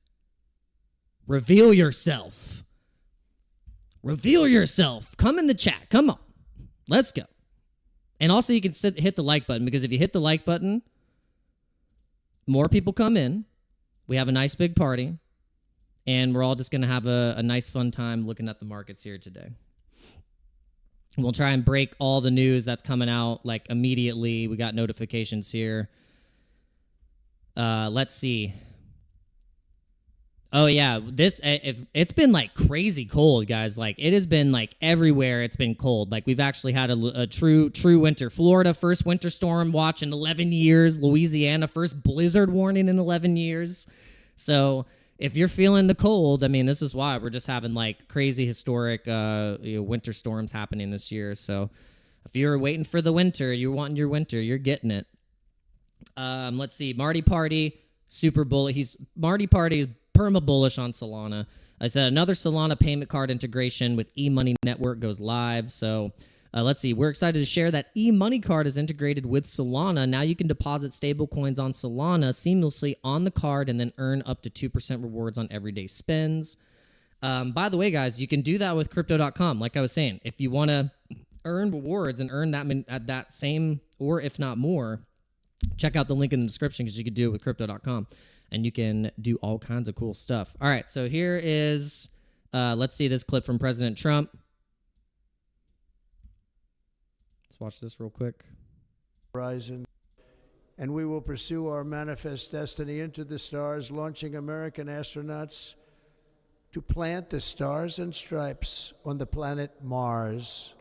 reveal yourself. Reveal yourself. Come in the chat. Come on. Let's go. And also you can hit the like button, because if you hit the like button, more people come in. We have a nice big party. And we're all just going to have a nice fun time looking at the markets here today. We'll try and break all the news that's coming out like immediately. We got notifications here. Let's see. Oh yeah, it's been like crazy cold, guys. Like it has been like everywhere. It's been cold. Like we've actually had a true winter. Florida, first winter storm watch in 11 years. Louisiana, first blizzard warning in 11 years. So if you're feeling the cold, I mean, this is why we're just having like crazy historic winter storms happening this year. So if you're waiting for the winter, you're wanting your winter, you're getting it. Let's see. Marty Party, super bullish. Marty Party is perma bullish on Solana. I said another Solana payment card integration with eMoney Network goes live. So let's see. We're excited to share that eMoney card is integrated with Solana. Now you can deposit stablecoins on Solana seamlessly on the card and then earn up to 2% rewards on everyday spends. By the way, guys, you can do that with crypto.com. Like I was saying, if you want to earn rewards and earn that at that same, or if not more, check out the link in the description, because you can do it with crypto.com and you can do all kinds of cool stuff. All right, so here is, let's see this clip from President Trump. Let's watch this real quick. Horizon, and we will pursue our manifest destiny into the stars, launching American astronauts to plant the stars and stripes on the planet Mars.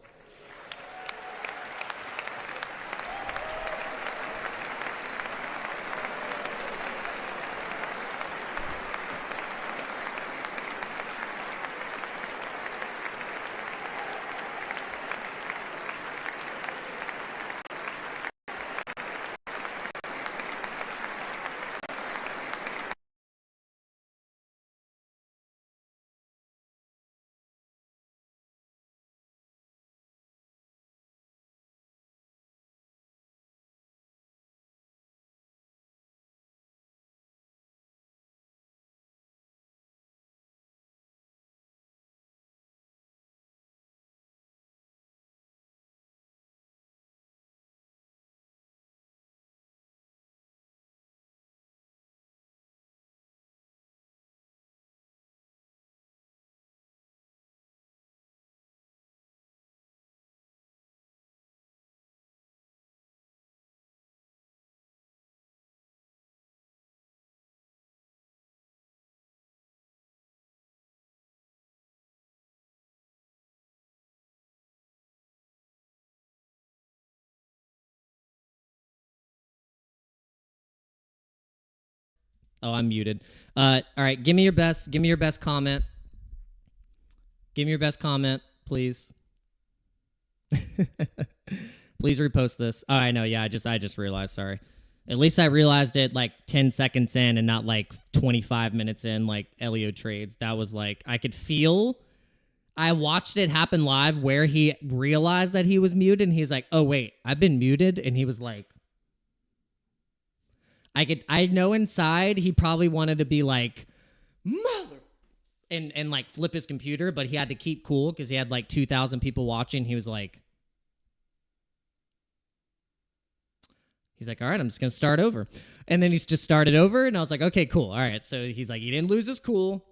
Oh, I'm muted. All right, give me your best comment. Give me your best comment, please. Please repost this. Oh, I know. Yeah, I just realized. Sorry. At least I realized it like 10 seconds in and not like 25 minutes in, like Elio Trades. That was like, I could feel. I watched it happen live where he realized that he was muted, and he's like, "Oh wait, I've been muted," and he was like, I know inside he probably wanted to be like, mother, and like flip his computer, but he had to keep cool because he had like 2,000 people watching. He was like, all right, I'm just going to start over. And then he's just started over, and I was like, okay, cool. All right. So he's like, he didn't lose his cool.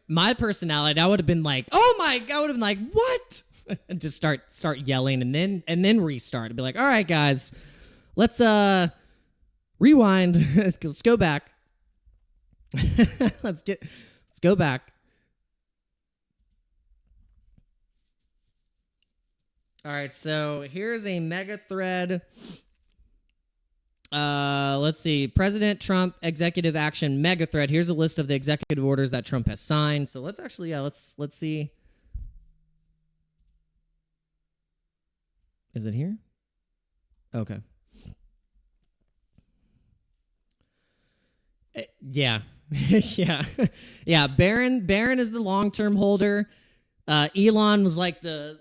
My personality, I would have been like, oh my God, I would have been like, what? And just start yelling and then restart and be like, all right, guys. Let's rewind. Let's go back. Let's go back. All right, so here's a mega thread. Let's see. President Trump executive action mega thread. Here's a list of the executive orders that Trump has signed. So let's actually, let's see. Is it here? Okay. Yeah. Yeah. Barron is the long-term holder. Elon was like the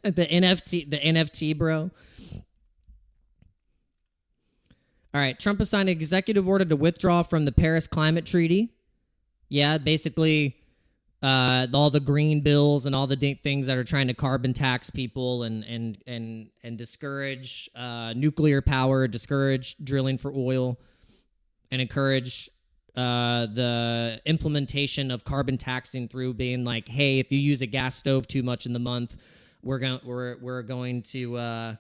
NFT bro. All right, Trump has signed an executive order to withdraw from the Paris Climate Treaty. Yeah, basically all the green bills and all the things that are trying to carbon tax people and discourage nuclear power, discourage drilling for oil, and encourage the implementation of carbon taxing through being like, hey, if you use a gas stove too much in the month, we're going to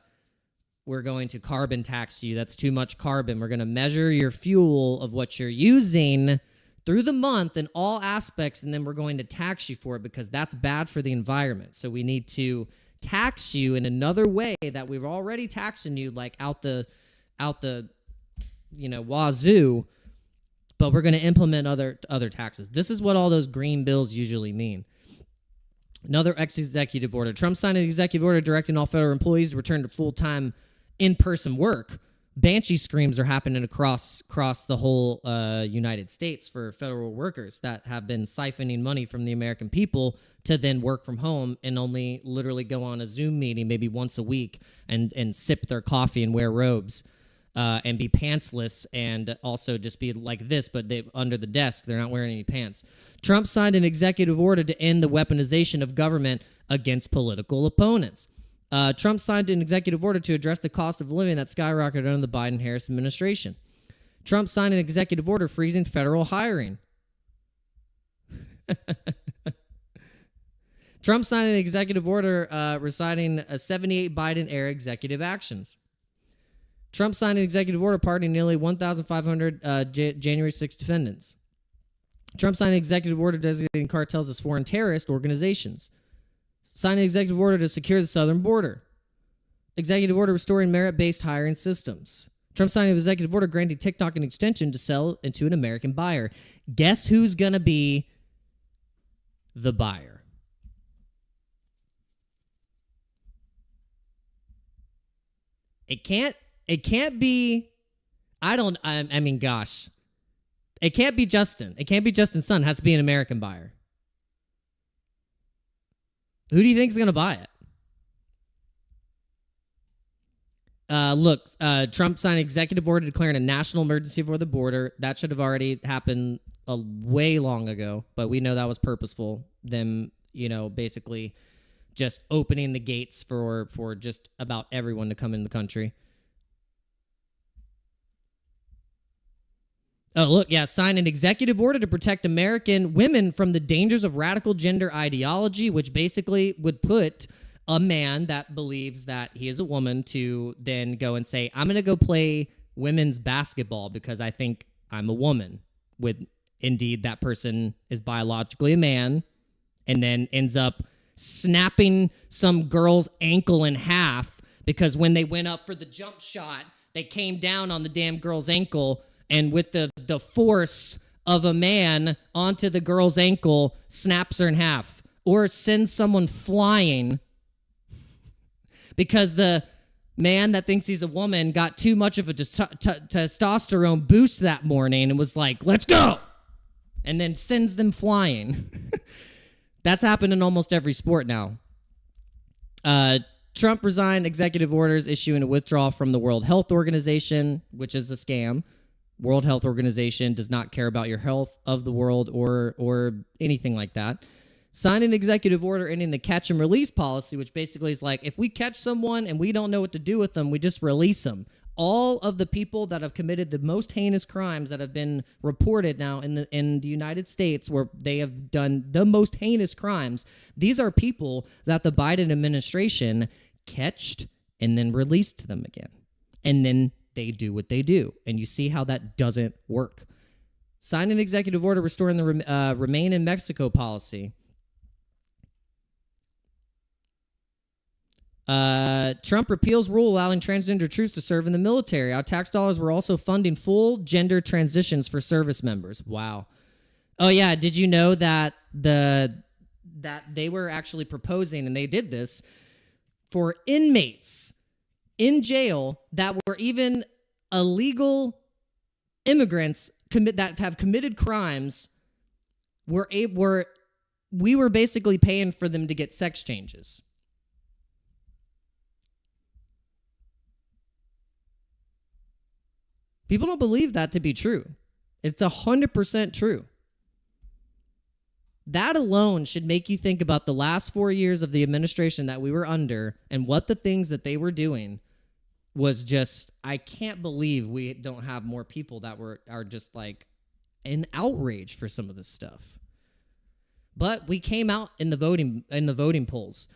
carbon tax you. That's too much carbon. We're going to measure your fuel of what you're using through the month in all aspects, and then we're going to tax you for it because that's bad for the environment. So we need to tax you in another way that we've already taxing you, like out the wazoo, but we're going to implement other taxes. This is what all those green bills usually mean. Another executive order. Trump signed an executive order directing all federal employees to return to full-time in-person work. Banshee screams are happening across the whole United States for federal workers that have been siphoning money from the American people to then work from home and only literally go on a Zoom meeting maybe once a week and sip their coffee and wear robes and be pantsless and also just be like this, but they under the desk. They're not wearing any pants. Trump signed an executive order to end the weaponization of government against political opponents. Trump signed an executive order to address the cost of living that skyrocketed under the Biden-Harris administration. Trump signed an executive order freezing federal hiring. Trump signed an executive order reciting 78 Biden-era executive actions. Trump signed an executive order pardoning nearly 1,500 January 6 defendants. Trump signed an executive order designating cartels as foreign terrorist organizations. Signed an executive order to secure the southern border. Executive order restoring merit-based hiring systems. Trump signed an executive order granting TikTok an extension to sell into an American buyer. Guess who's going to be the buyer? It can't be, gosh. It can't be Justin. It can't be Justin's son. It has to be an American buyer. Who do you think is going to buy it? Trump signed an executive order declaring a national emergency for the border. That should have already happened way long ago, but we know that was purposeful. Them, basically just opening the gates for just about everyone to come in the country. Oh, look, yeah, signed an executive order to protect American women from the dangers of radical gender ideology, which basically would put a man that believes that he is a woman to then go and say, I'm going to go play women's basketball because I think I'm a woman. With indeed that person is biologically a man, and then ends up snapping some girl's ankle in half because when they went up for the jump shot, they came down on the damn girl's ankle, and with the force of a man onto the girl's ankle, snaps her in half. Or sends someone flying because the man that thinks he's a woman got too much of a testosterone boost that morning and was like, let's go! And then sends them flying. That's happened in almost every sport now. Trump resigned executive orders issuing a withdrawal from the World Health Organization, which is a scam. World Health Organization does not care about your health of the world or anything like that. Signed an executive order ending the catch and release policy, which basically is like, if we catch someone and we don't know what to do with them, we just release them. All of the people that have committed the most heinous crimes that have been reported now in the United States, where they have done the most heinous crimes, these are people that the Biden administration catched and then released them again. And then they do what they do. And you see how that doesn't work. Signed an executive order restoring the Remain in Mexico policy. Trump repeals rule allowing transgender troops to serve in the military. Our tax dollars were also funding full gender transitions for service members. Wow. Oh yeah, did you know that that they were actually proposing, and they did this, for inmates in jail that were even illegal immigrants that have committed crimes, we were basically paying for them to get sex changes. People don't believe that to be true. It's 100% true. That alone should make you think about the last 4 years of the administration that we were under and what the things that they were doing was just, I can't believe we don't have more people that are just like in outrage for some of this stuff. But we came out in the voting polls.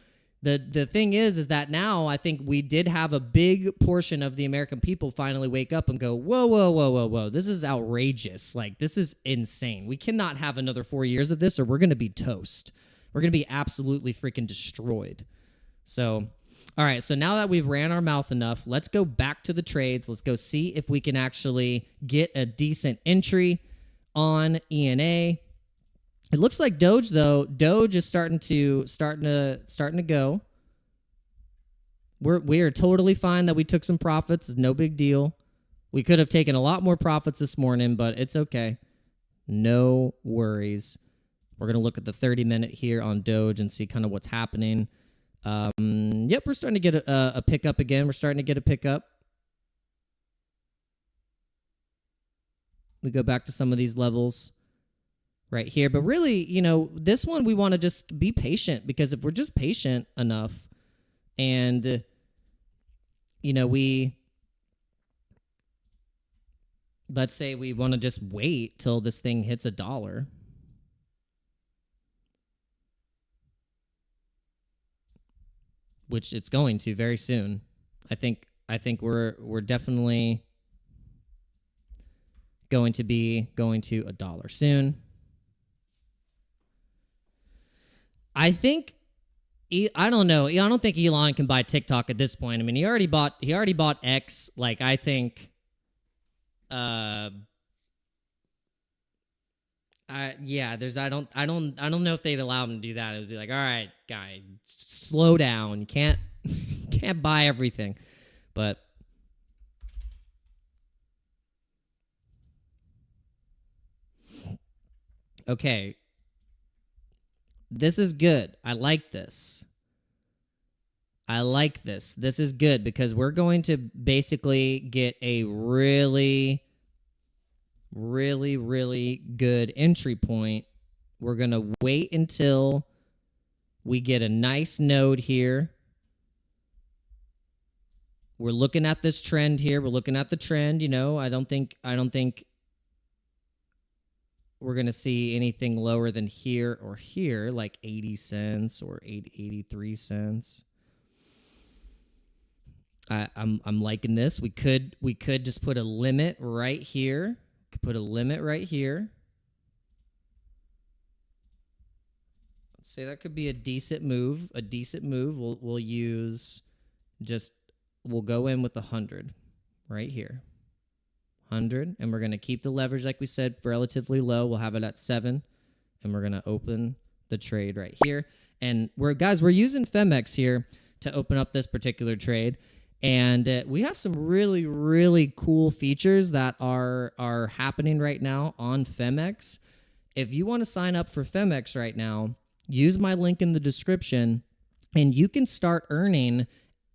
The thing is that now I think we did have a big portion of the American people finally wake up and go, whoa, this is outrageous. Like, this is insane. We cannot have another 4 years of this or we're going to be toast. We're going to be absolutely freaking destroyed. So, all right, so now that we've ran our mouth enough, let's go back to the trades. Let's go see if we can actually get a decent entry on ENA. It looks like Doge, though. Doge is starting to go. We are totally fine that we took some profits. No big deal. We could have taken a lot more profits this morning, but it's okay. No worries. We're gonna look at the 30-minute here on Doge and see kind of what's happening. Yep, we're starting to get a pickup again. We're starting to get a pickup. We go back to some of these levels right here. But really, you know, this one we want to just be patient, because if we're just patient enough and, you know, let's say we want to just wait till this thing hits $1. Which it's going to very soon. I think we're definitely going to be going to $1 soon. I don't know. I don't think Elon can buy TikTok at this point. I mean, he already bought X. Like, I think, I don't know if they'd allow him to do that. It would be like, all right, guy, slow down. You can't buy everything. But okay. This is good. I like this. This is good because we're going to basically get a really, really, really good entry point. We're going to wait until we get a nice node here. We're looking at this trend here. We're looking at the trend, you know. I don't think we're going to see anything lower than here or here, like 80 cents or 83 cents. I'm liking this. We could just put a limit right here. Put a limit right here. Let's say that could be a decent move. We'll use we'll go in with 100 right here. 100, and we're going to keep the leverage, like we said, relatively low. We'll have it at 7, and we're going to open the trade right here. And we're using PHEMEX here to open up this particular trade. And we have some really, really cool features that are happening right now on PHEMEX. If you want to sign up for PHEMEX right now, use my link in the description, and you can start earning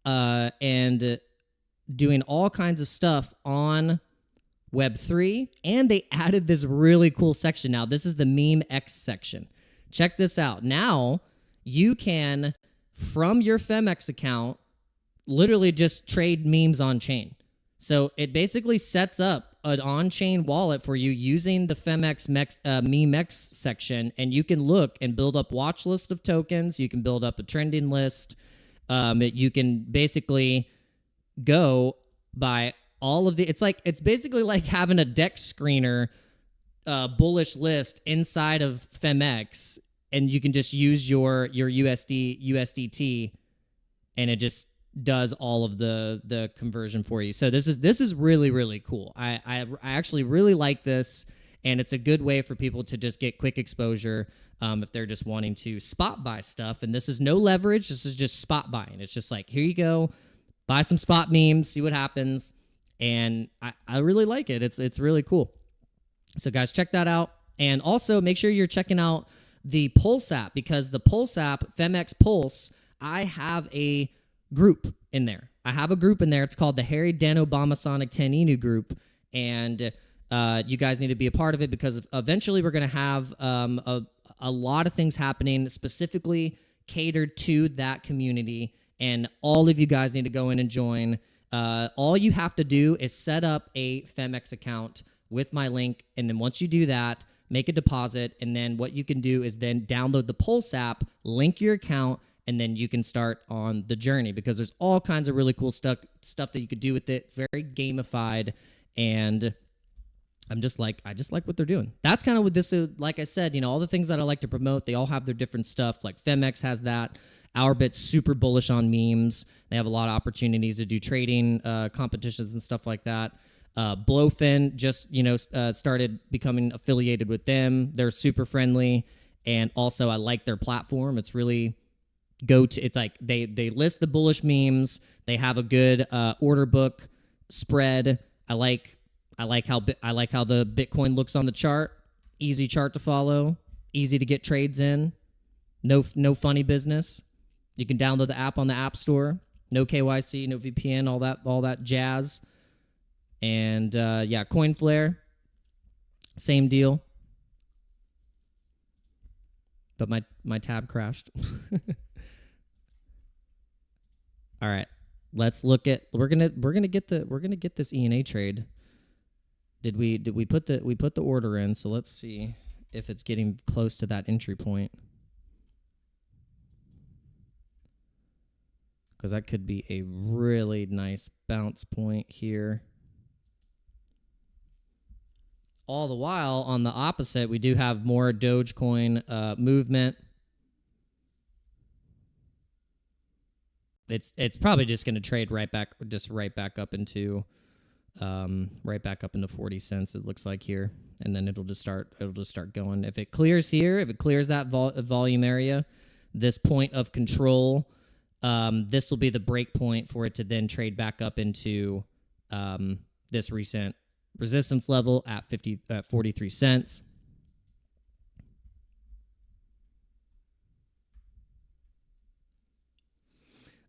and doing all kinds of stuff on Web3. And they added this really cool section now. This is the Meme X section. Check this out. Now you can, from your PHEMEX account, literally just trade memes on chain. So it basically sets up an on-chain wallet for you using the PHEMEX Meme X section, and you can look and build up watch list of tokens. You can build up a trending list. You can basically go by all of the, it's basically like having a deck screener bullish list inside of PHEMEX, and you can just use your USDT, and it just does all of the conversion for you. So this is really, really cool. I actually really like this, and it's a good way for people to just get quick exposure if they're just wanting to spot buy stuff. And this is no leverage. This is just spot buying. It's just like, here you go, buy some spot memes, see what happens. And I really like it. It's really cool. So guys, check that out. And also make sure you're checking out the Pulse app, because the Pulse app, PHEMEX Pulse, I have a group in there. It's called the Harry Dano Bombasonic 10 Inu group. And you guys need to be a part of it, because eventually we're going to have a lot of things happening specifically catered to that community, and all of you guys need to go in and join. All you have to do is set up a PHEMEX account with my link, and then once you do that, make a deposit, and then what you can do is then download the Pulse app, link your account, and then you can start on the journey, because there's all kinds of really cool stuff that you could do with it. It's very gamified, and I just like what they're doing. That's kind of what this is. Like I said, all the things that I like to promote, they all have their different stuff. Like PHEMEX has that. OURBIT's super bullish on memes. They have a lot of opportunities to do trading competitions and stuff like that. BLOFIN just started becoming affiliated with them. They're super friendly, and also I like their platform. It's really it's like they list the bullish memes. They have a good order book spread. I like how the Bitcoin looks on the chart. Easy chart to follow. Easy to get trades in. No funny business. You can download the app on the App Store. No KYC, no VPN, all that jazz. And COINFLARE, same deal. But my tab crashed. All right, let's look at. We're gonna get this ENA trade. We put the order in? So let's see if it's getting close to that entry point, because that could be a really nice bounce point here. All the while, on the opposite, we do have more Dogecoin movement. It's probably just going to trade right back up into 40 cents. It looks like here, and then it'll just start going. If it clears here, if it clears that volume area, this point of control, this will be the break point for it to then trade back up into this recent resistance level at 43 cents.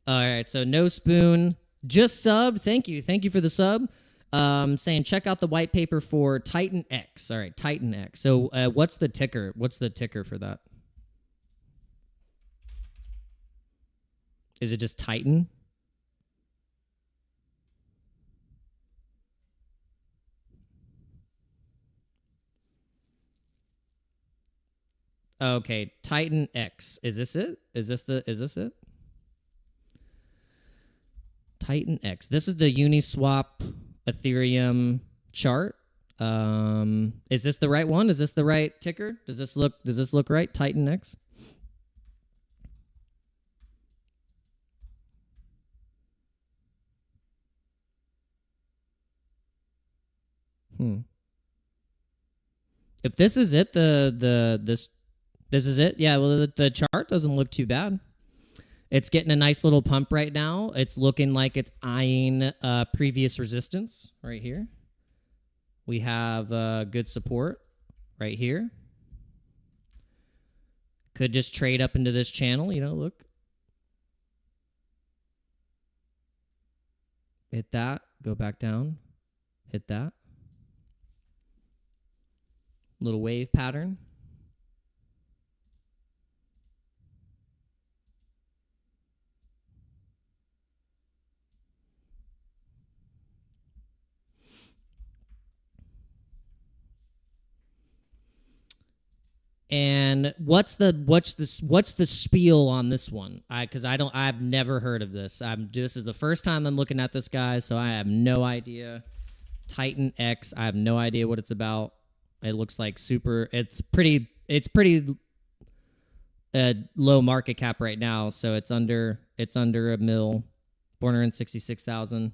All right, so no spoon, just sub. Thank you for the sub. Saying check out the white paper for Titan X. All right, Titan X. So what's the ticker? What's the ticker for that? Is it just Titan? Okay, Titan X. Is this it? Is this it? Titan X. This is the Uniswap Ethereum chart. Is this the right one? Is this the right ticker? Does this look right? Titan X. If this is it, this is it. Yeah, well, the chart doesn't look too bad. It's getting a nice little pump right now. It's looking like it's eyeing previous resistance right here. We have good support right here. Could just trade up into this channel, look. Hit that, go back down, hit that. Little wave pattern. And what's the spiel on this one? I've never heard of this. This is the first time I'm looking at this guy, so I have no idea. Titan X, I have no idea what it's about. It looks like it's pretty low market cap right now, so it's under $1 mil, 466,000.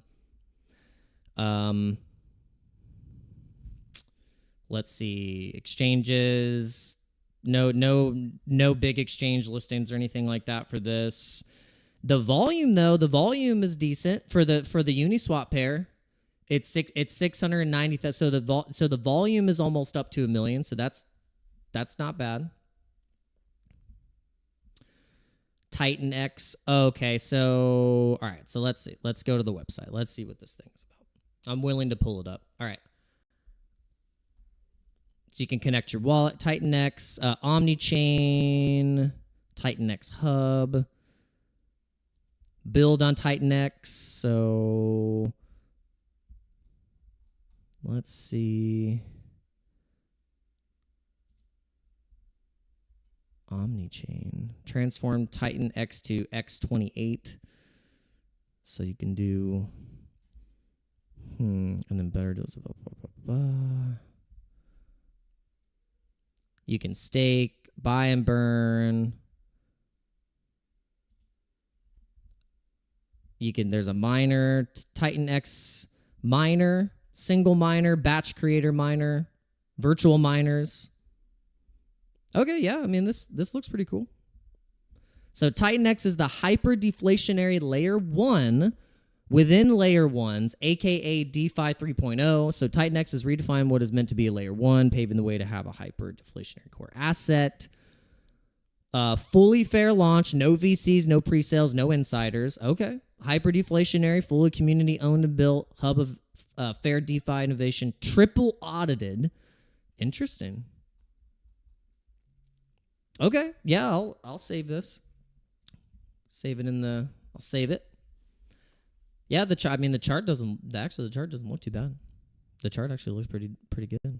Let's see, exchanges. No big exchange listings or anything like that for this. The volume is decent for the Uniswap pair. It's 690,000. So the volume is almost up to 1 million. So that's not bad. Titan X. Okay, so all right. So let's see. Let's go to the website. Let's see what this thing is about. I'm willing to pull it up. All right. So you can connect your wallet, TitanX, OmniChain, TitanX Hub, build on TitanX. So let's see. OmniChain. Transform Titan X to X28. So you can do, and then better deals. Blah, blah, blah, blah. You can stake, buy and burn. You can, there's a miner, Titan X miner, single miner, batch creator miner, virtual miners. Okay, yeah, I mean, this looks pretty cool. So TitanX is the hyper deflationary layer 1 within layer 1s, aka DeFi 3.0. So TitanX has redefined what is meant to be a layer 1, paving the way to have a hyper deflationary core asset. Fully fair launch, no VCs, no pre-sales, no insiders. Okay. Hyper deflationary, fully community owned and built, hub of fair DeFi innovation, triple audited. Interesting. Okay, yeah, I'll save this. Save it in the. I'll save it. Yeah, the chart. I mean, the chart doesn't. Actually, the chart doesn't look too bad. The chart actually looks pretty good.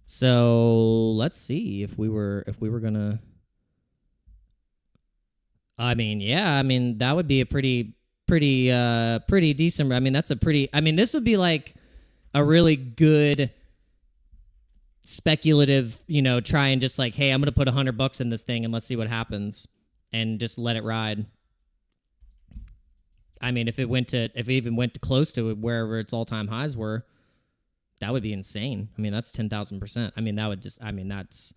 So let's see if we were gonna. I mean, yeah. I mean, that would be a pretty decent. I mean, that's a pretty. I mean, this would be like a really good speculative, try and just like, hey, I'm gonna put $100 in this thing and let's see what happens, and just let it ride. I mean, if it even went close to wherever its all-time highs were, that would be insane. I mean, that's 10,000%. I mean, that's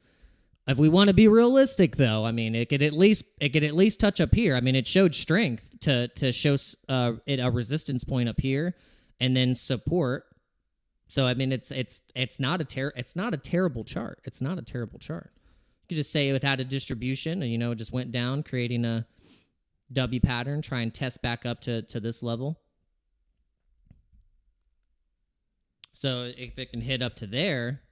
if we want to be realistic, though. I mean, it could at least touch up here. I mean, it showed strength to show it a resistance point up here, and then support. So I mean, it's not a terrible chart. It's not a terrible chart. You could just say it had a distribution, and it just went down, creating a W pattern, try and test back up to this level. So if it can hit up to there,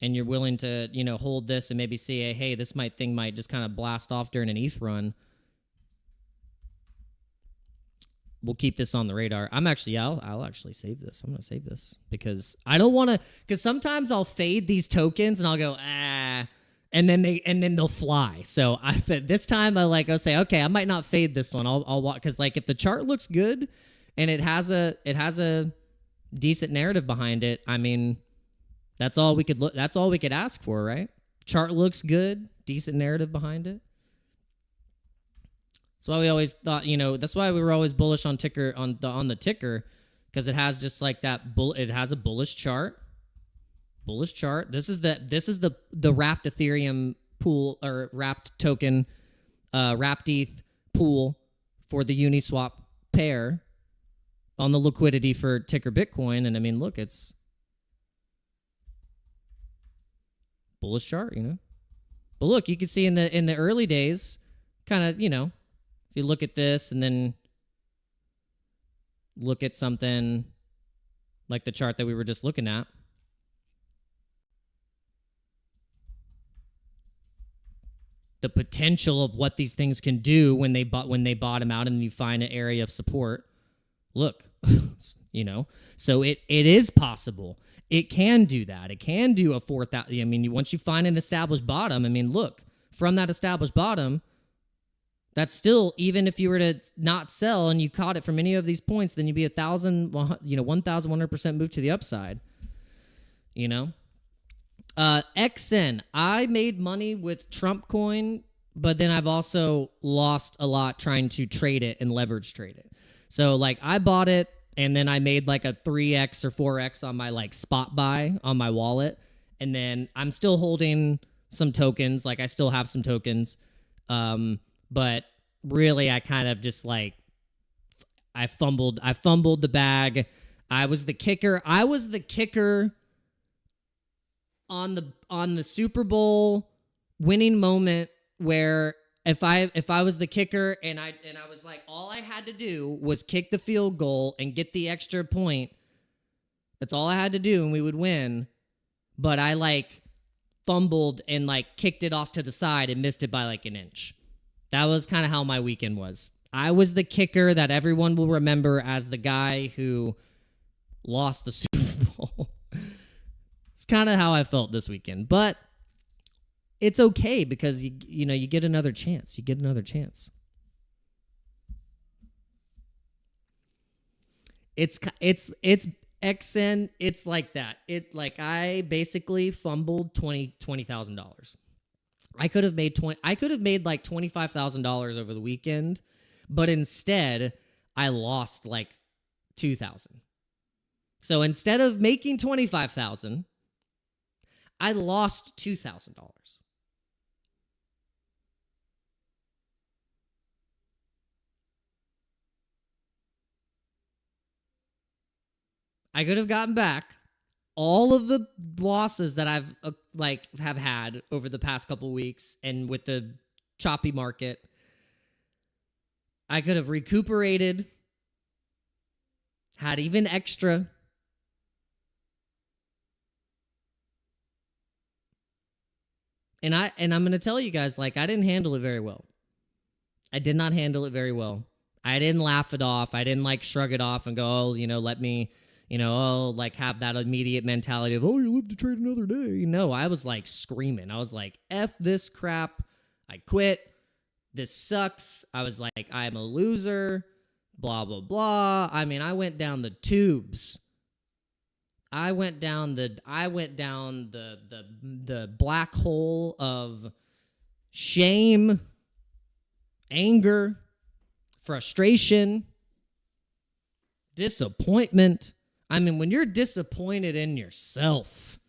and you're willing to hold this and maybe see, hey, this thing might just kind of blast off during an ETH run. We'll keep this on the radar. I'll actually save this. I'm going to save this because I don't want to, because sometimes I'll fade these tokens and I'll go, and then they'll fly. So this time I'll say, okay, I might not fade this one. I'll watch, because like if the chart looks good and it has a decent narrative behind it, I mean, that's all we could ask for, right? Chart looks good, decent narrative behind it. That's why we always thought, that's why we were always bullish on ticker on the ticker, because it has just like that it has a bullish chart. Bullish chart. This is the wrapped Ethereum pool, or wrapped token, wrapped ETH pool for the Uniswap pair on the liquidity for ticker Bitcoin. And I mean, look, it's bullish chart, But look, you can see in the early days, kind of, if you look at this and then look at something like the chart that we were just looking at, the potential of what these things can do when they bottom out and you find an area of support. Look, so it is possible. It can do that. It can do a 4,000. I mean, once you find an established bottom, I mean, look, from that established bottom, that's still, even if you were to not sell and you caught it from any of these points, then you'd be 1,100% move to the upside. XN, I made money with Trump coin, but then I've also lost a lot trying to trade it and leverage trade it. So like I bought it and then I made like a 3x or 4x on my like spot buy on my wallet. And then I'm still holding some tokens. Like I still have some tokens. But really I kind of just like, I fumbled the bag. I was the kicker on the Super Bowl winning moment, where if I was the kicker and I was like, all I had to do was kick the field goal and get the extra point, That's all I had to do and we would win. But I like fumbled and like kicked it off to the side and missed it by like an inch. That was kind of how my weekend was. I was the kicker that everyone will remember as the guy who lost the Super Bowl. It's kind of how I felt this weekend. But it's okay because you know, you get another chance. You get another chance. It's XN, it's like that. It like I basically fumbled $20,000. I could have made like $25,000 over the weekend, but instead I lost like $2,000. So instead of making $25,000, I lost $2,000. I could have gotten back all of the losses that I've have had over the past couple weeks and with the choppy market. I could have recuperated, had even extra. And I'm going to tell you guys, like, I didn't handle it very well. I did not handle it very well. I didn't laugh it off. I didn't like shrug it off and go, oh, you know, let me, you know, oh, like have that immediate mentality of, oh, you live to trade another day. No, I was like screaming. I was like, F this crap. I quit. This sucks. I was like, I'm a loser. Blah, blah, blah. I mean, I went down the tubes. I went down the black hole of shame, anger, frustration, disappointment. I mean, when you're disappointed in yourself,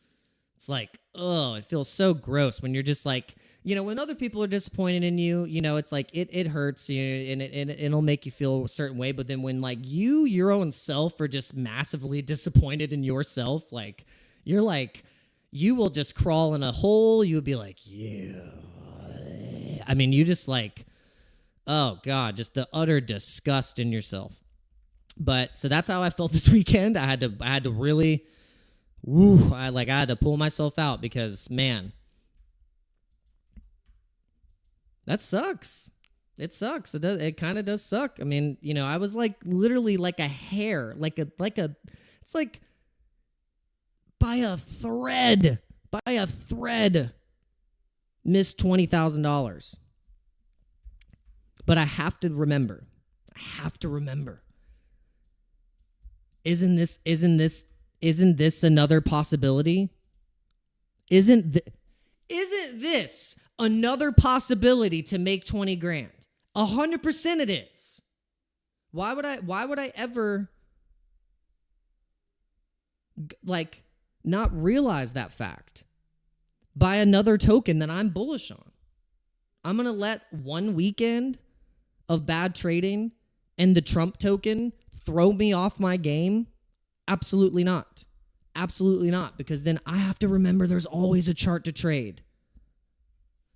it's like, oh, it feels so gross when you're just like, you know, when other people are disappointed in you, you know, it's like it hurts you and it'll make you feel a certain way. But then when like your own self are just massively disappointed in yourself, like you're like, you will just crawl in a hole. You would be like, yeah. I mean, you just like, oh God, just the utter disgust in yourself. But so that's how I felt this weekend. I had to really, I had to pull myself out because, man, that sucks. It sucks. It kind of does suck. I mean, you know, I was like literally like a hair, it's like by a thread, missed $20,000. But I have to remember. Isn't this another possibility? Isn't this another possibility to make 20 grand? 100% it is. Why would I ever like not realize that fact? Buy another token that I'm bullish on. I'm going to let one weekend of bad trading and the Trump token throw me off my game? Absolutely not. Absolutely not. Because then I have to remember there's always a chart to trade.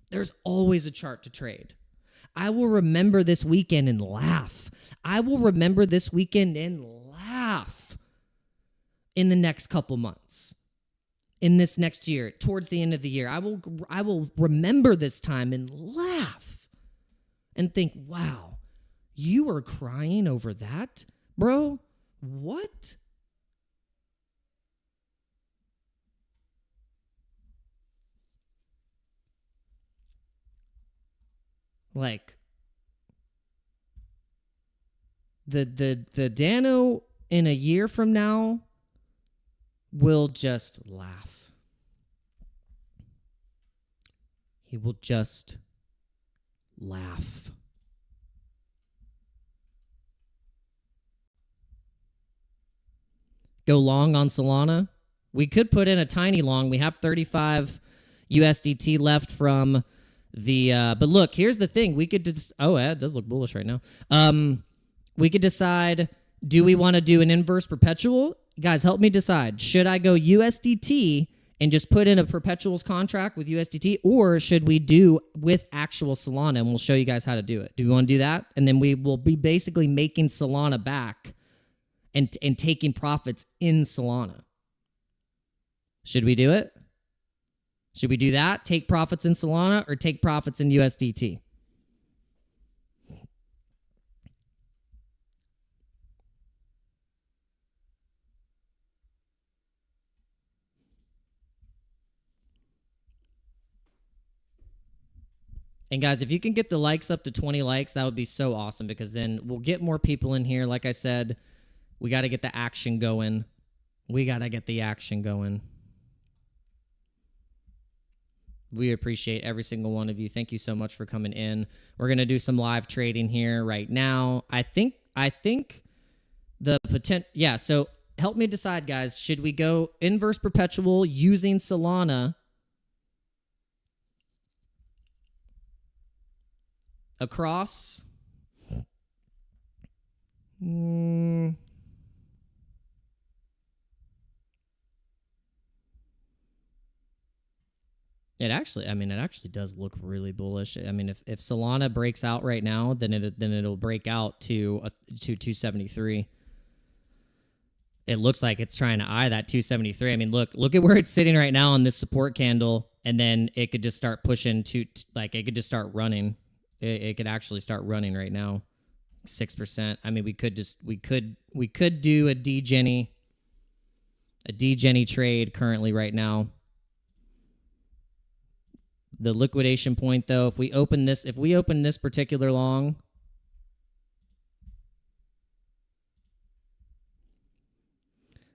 There's always a chart to trade. I will remember this weekend and laugh. I will remember this weekend and laugh in the next couple months. In this next year, towards the end of the year. I will remember this time and laugh and think, wow, you were crying over that? Bro, what? Like the Dano in a year from now will just laugh. He will just laugh. Go long on Solana. We could put in a tiny long. We have 35 USDT left from the but look, here's the thing. We could it does look bullish right now. We could decide, do we want to do an inverse perpetual? Guys, help me decide. Should I go USDT and just put in a perpetuals contract with USDT, or should we do with actual Solana? And we'll show you guys how to do it. Do we want to do that? And then we will be basically making Solana back and taking profits in Solana. Should we do it? Should we do that? Take profits in Solana or take profits in USDT? And guys, if you can get the likes up to 20 likes, that would be so awesome, because then we'll get more people in here. Like I said, we got to get the action going. We got to get the action going. We appreciate every single one of you. Thank you so much for coming in. We're going to do some live trading here right now. I think the potential, yeah, so help me decide, guys. Should we go inverse perpetual using Solana across? It actually does look really bullish. I mean, if Solana breaks out right now, then it'll break out to 273. It looks like it's trying to eye that 273. I mean, look at where it's sitting right now on this support candle, and then it could just start pushing to, like, it could just start running. It could actually start running right now. 6%. I mean, we could do a DGenny trade currently right now. The liquidation point, though, if we open this particular long,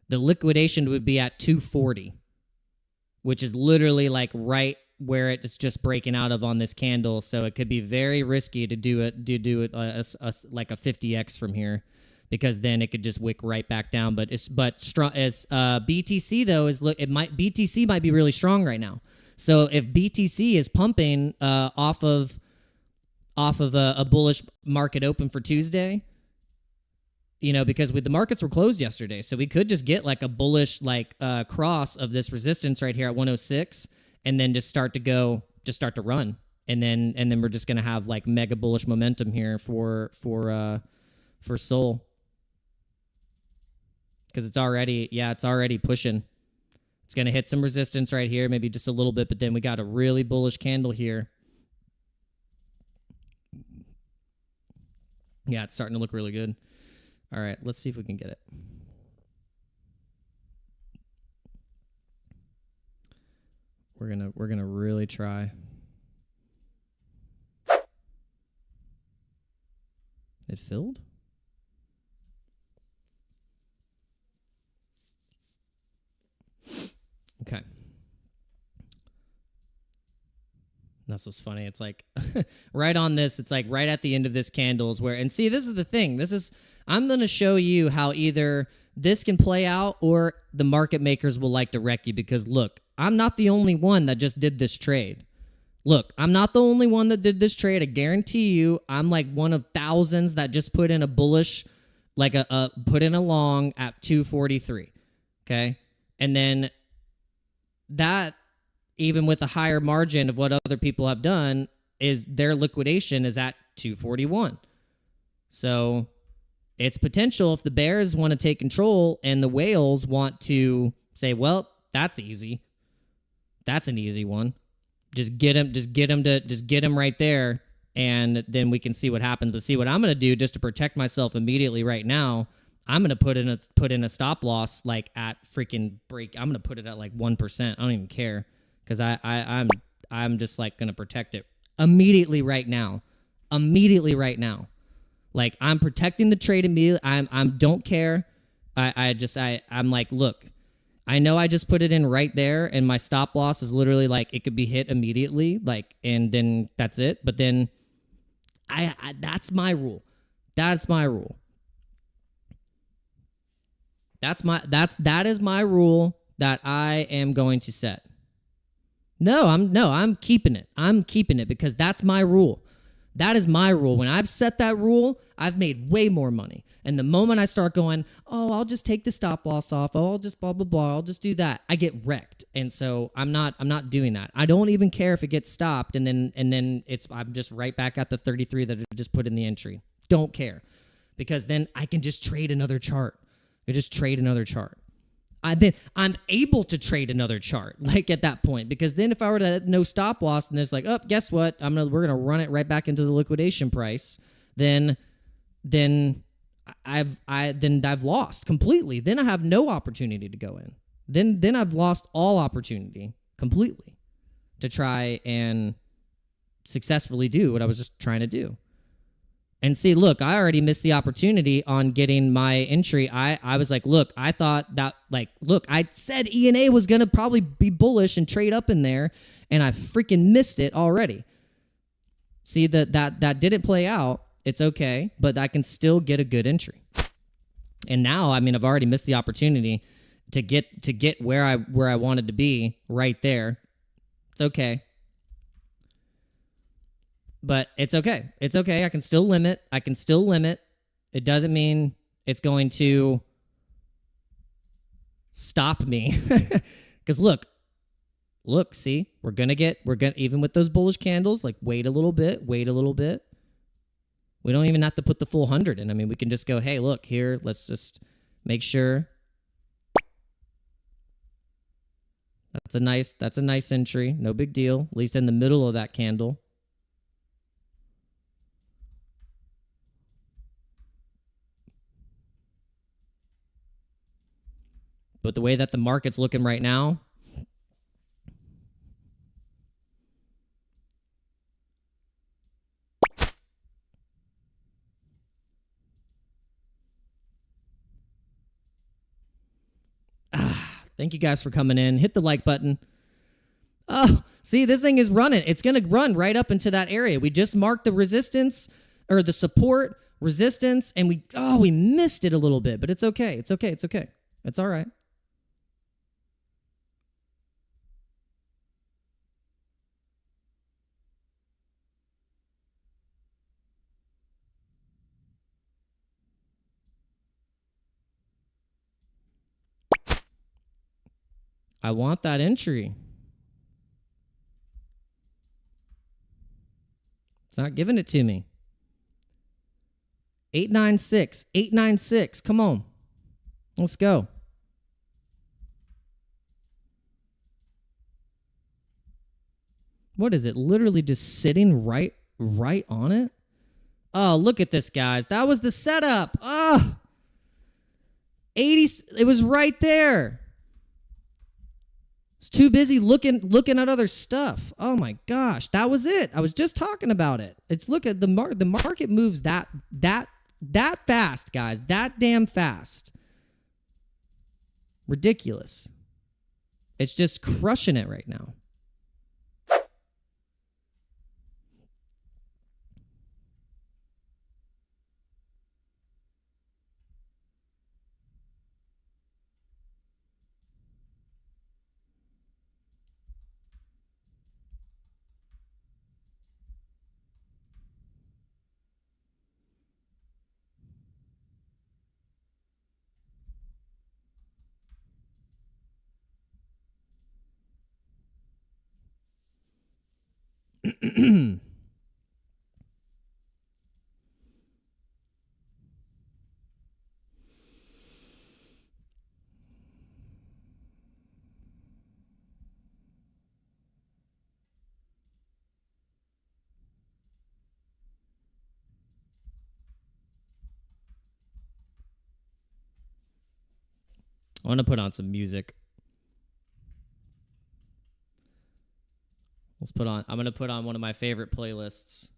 the liquidation would be at 240, which is literally like right where it's just breaking out of on this candle. So it could be very risky to do it like a 50x from here, because then it could just wick right back down. But strong as BTC though BTC might be really strong right now. So if BTC is pumping off of a bullish market open for Tuesday, because the markets were closed yesterday, so we could just get like a bullish cross of this resistance right here at 106, and then just start to run, and then we're just gonna have like mega bullish momentum here for Sol, because it's already pushing. It's going to hit some resistance right here, maybe just a little bit, but then we got a really bullish candle here. Yeah, it's starting to look really good. All right, let's see if we can get it. We're going to really try. It filled? Okay. That's what's funny. It's like right on this, it's like right at the end of this candle is where, and see, this is the thing. I'm going to show you how either this can play out or the market makers will like to wreck you, because look, I'm not the only one that just did this trade. Look, I'm not the only one that did this trade. I guarantee you, I'm like one of thousands that just put in a bullish, like put in a long at 243. Okay. And then that, even with a higher margin of what other people have done, is their liquidation is at 241. So it's potential if the bears want to take control and the whales want to say, well, that's easy. That's an easy one. Just get him right there, and then we can see what happens. But see, what I'm going to do just to protect myself immediately right now, I'm going to put in a stop loss like at freaking break. I'm going to put it at like 1%. I don't even care, because I'm just like going to protect it immediately right now. Like, I'm protecting the trade immediately. I'm don't care. I'm like, look, I know I just put it in right there, and my stop loss is literally like it could be hit immediately, like, and then that's it. But then that's my rule. That is my rule that I am going to set. I'm keeping it. I'm keeping it because that's my rule. That is my rule. When I've set that rule, I've made way more money. And the moment I start going, oh, I'll just take the stop loss off. Oh, I'll just blah, blah, blah. I'll just do that. I get wrecked. And so I'm not doing that. I don't even care if it gets stopped. And then I'm just right back at the 33 that I just put in the entry. Don't care. Because then I can just trade another chart. I'm able to trade another chart like at that point, because then if I were to no stop loss and it's like, oh, guess what? We're gonna run it right back into the liquidation price. Then I've lost completely. Then I have no opportunity to go in. Then I've lost all opportunity completely to try and successfully do what I was just trying to do. And see, look, I already missed the opportunity on getting my entry. I was like, look, I thought that, like, look, I said ENA was going to probably be bullish and trade up in there, and I freaking missed it already. See, that didn't play out. It's okay, but I can still get a good entry. And now, I mean, I've already missed the opportunity to get where I wanted to be right there. It's okay. But it's okay. It's okay. I can still limit. It doesn't mean it's going to stop me. Because look, see, we're gonna even with those bullish candles, like wait a little bit. We don't even have to put the full 100 in. I mean, we can just go, hey, look here, let's just make sure. That's a nice entry. No big deal. At least in the middle of that candle. But the way that the market's looking right now, thank you guys for coming in. Hit the like button. Oh, see, this thing is running. It's going to run right up into that area. We just marked the resistance or the support resistance, and we missed it a little bit, but it's okay. It's okay. It's all right. I want that entry. It's not giving it to me. 896. Come on. Let's go. What is it? Literally just sitting right on it? Oh, look at this, guys. That was the setup. Oh. 80. It was right there. It's too busy looking at other stuff. Oh my gosh, that was it. I was just talking about it. It's look at the market moves that fast, guys. That damn fast. Ridiculous. It's just crushing it right now. I want to put on some music. I'm going to put on one of my favorite playlists.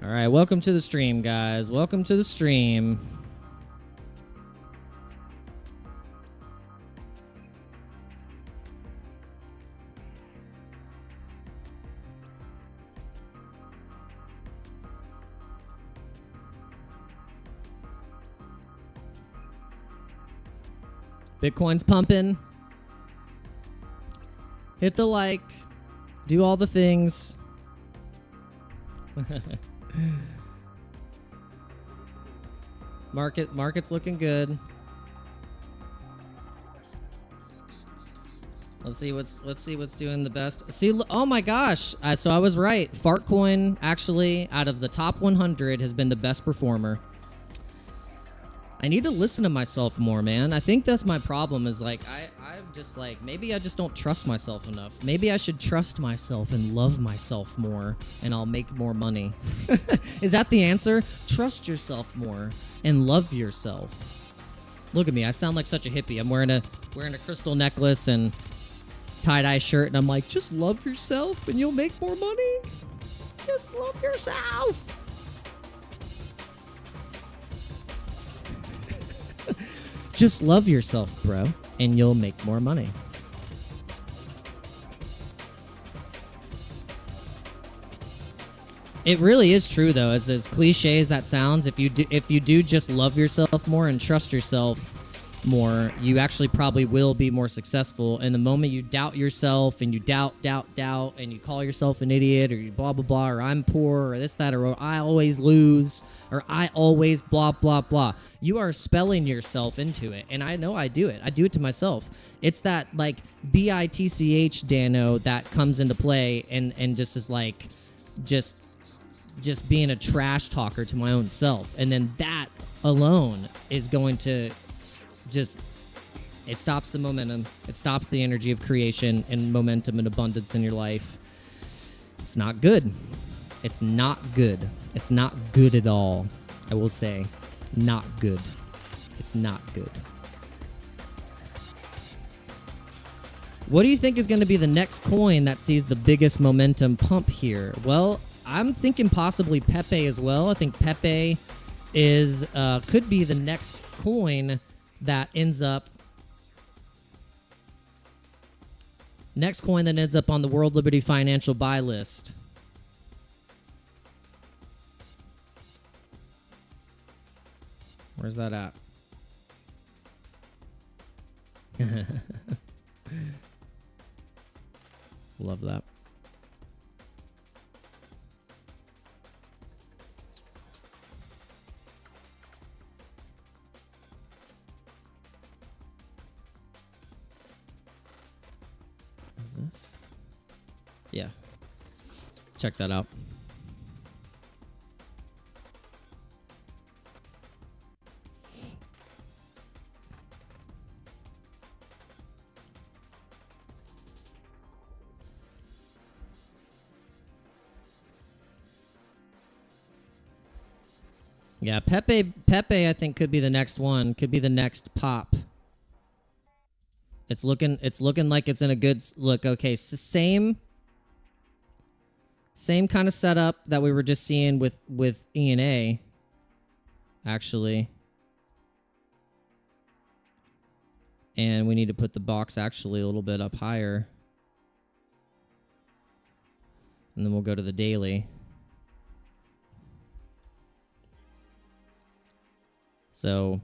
All right, welcome to the stream, guys. Welcome to the stream. Bitcoin's pumping. Hit the like. Do all the things. Market's looking good. Let's see what's doing the best. See, oh my gosh! So I was right. Fartcoin actually, out of the top 100, has been the best performer. I need to listen to myself more, man. I think that's my problem. Is like I'm just like, maybe I just don't trust myself enough. Maybe I should trust myself and love myself more, and I'll make more money. Is that the answer? Trust yourself more and love yourself. Look at me. I sound like such a hippie. I'm wearing a crystal necklace and tie-dye shirt, and I'm like, just love yourself and you'll make more money. Just love yourself. Just love yourself, bro, and you'll make more money. It really is true, though. As cliche as that sounds, if you do just love yourself more and trust yourself more, you actually probably will be more successful. And the moment you doubt yourself and you doubt, and you call yourself an idiot, or you blah, blah, blah, or I'm poor, or this, that, or I always lose, or I always blah, blah, blah, you are spelling yourself into it. And I know I do it. I do it to myself. It's that, like, BITCH Dano that comes into play and just is like, just being a trash talker to my own self. And then that alone is going to just, it stops the momentum. It stops the energy of creation and momentum and abundance in your life. It's not good. It's not good. It's not good at all. I will say, not good. It's not good. What do you think is going to be the next coin that sees the biggest momentum pump here? Well, I'm thinking possibly Pepe as well. I think Pepe is could be the next coin that ends up on the World Liberty Financial buy list. Where's that at? Love that. Is this? Yeah. Check that out. Yeah, Pepe, I think could be the next one. Could be the next pop. It's looking like it's in a good look. Okay, same kind of setup that we were just seeing with ENA. Actually, and we need to put the box actually a little bit up higher, and then we'll go to the daily. So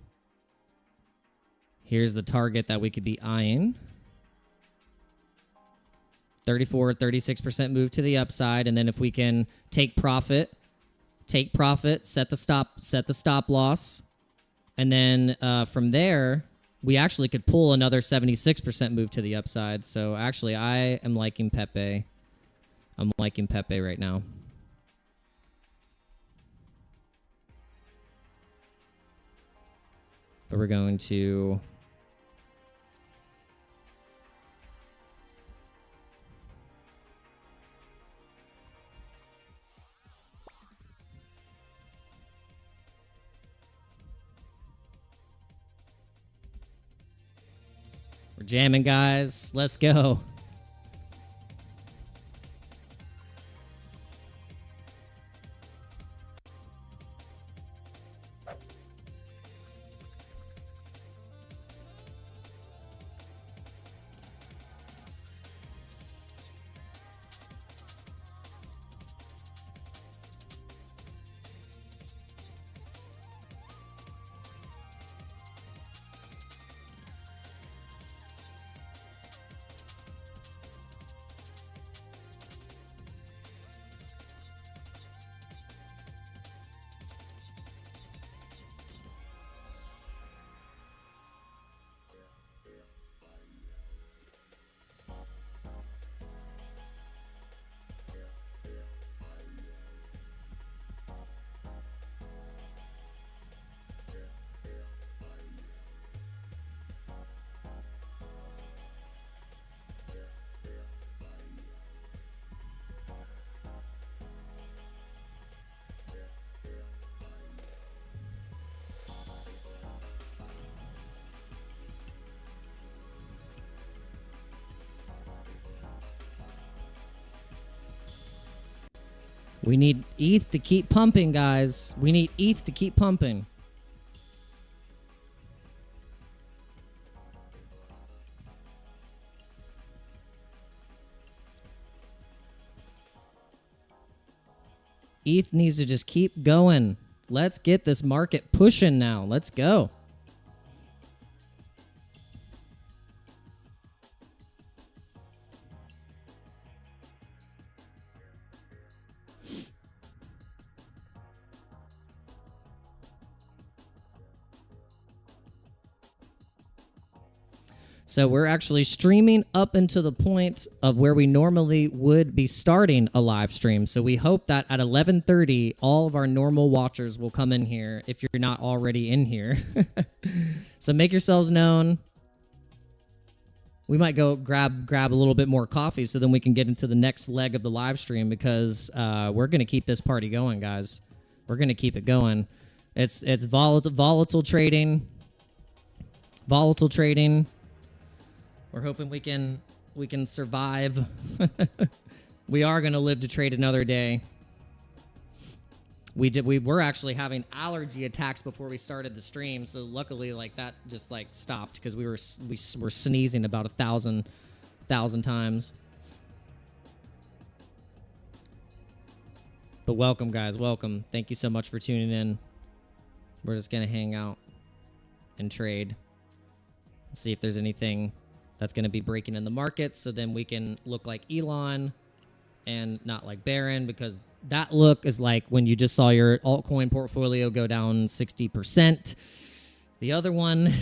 here's the target that we could be eyeing. 36% move to the upside, and then if we can take profit, set the stop loss, and then from there we actually could pull another 76% move to the upside. So actually, I am liking Pepe. I'm liking Pepe right now. But we're going to we're jamming, guys. Let's go. We need ETH to keep pumping, guys. We need ETH to keep pumping. ETH needs to just keep going. Let's get this market pushing now. Let's go. So we're actually streaming up into the point of where we normally would be starting a live stream. So we hope that at 11:30, all of our normal watchers will come in here if you're not already in here. So make yourselves known. We might go grab a little bit more coffee so then we can get into the next leg of the live stream because we're going to keep this party going, guys. We're going to keep it going. It's volatile trading. Volatile trading. We're hoping we can survive. We are gonna live to trade another day. We were actually having allergy attacks before we started the stream, so luckily like that just like stopped because we were sneezing about 1,000 times. But welcome, guys, welcome. Thank you so much for tuning in. We're just gonna hang out and trade. See if there's anything that's going to be breaking in the market, so then we can look like Elon and not like Barron, because that look is like when you just saw your altcoin portfolio go down 60%. The other one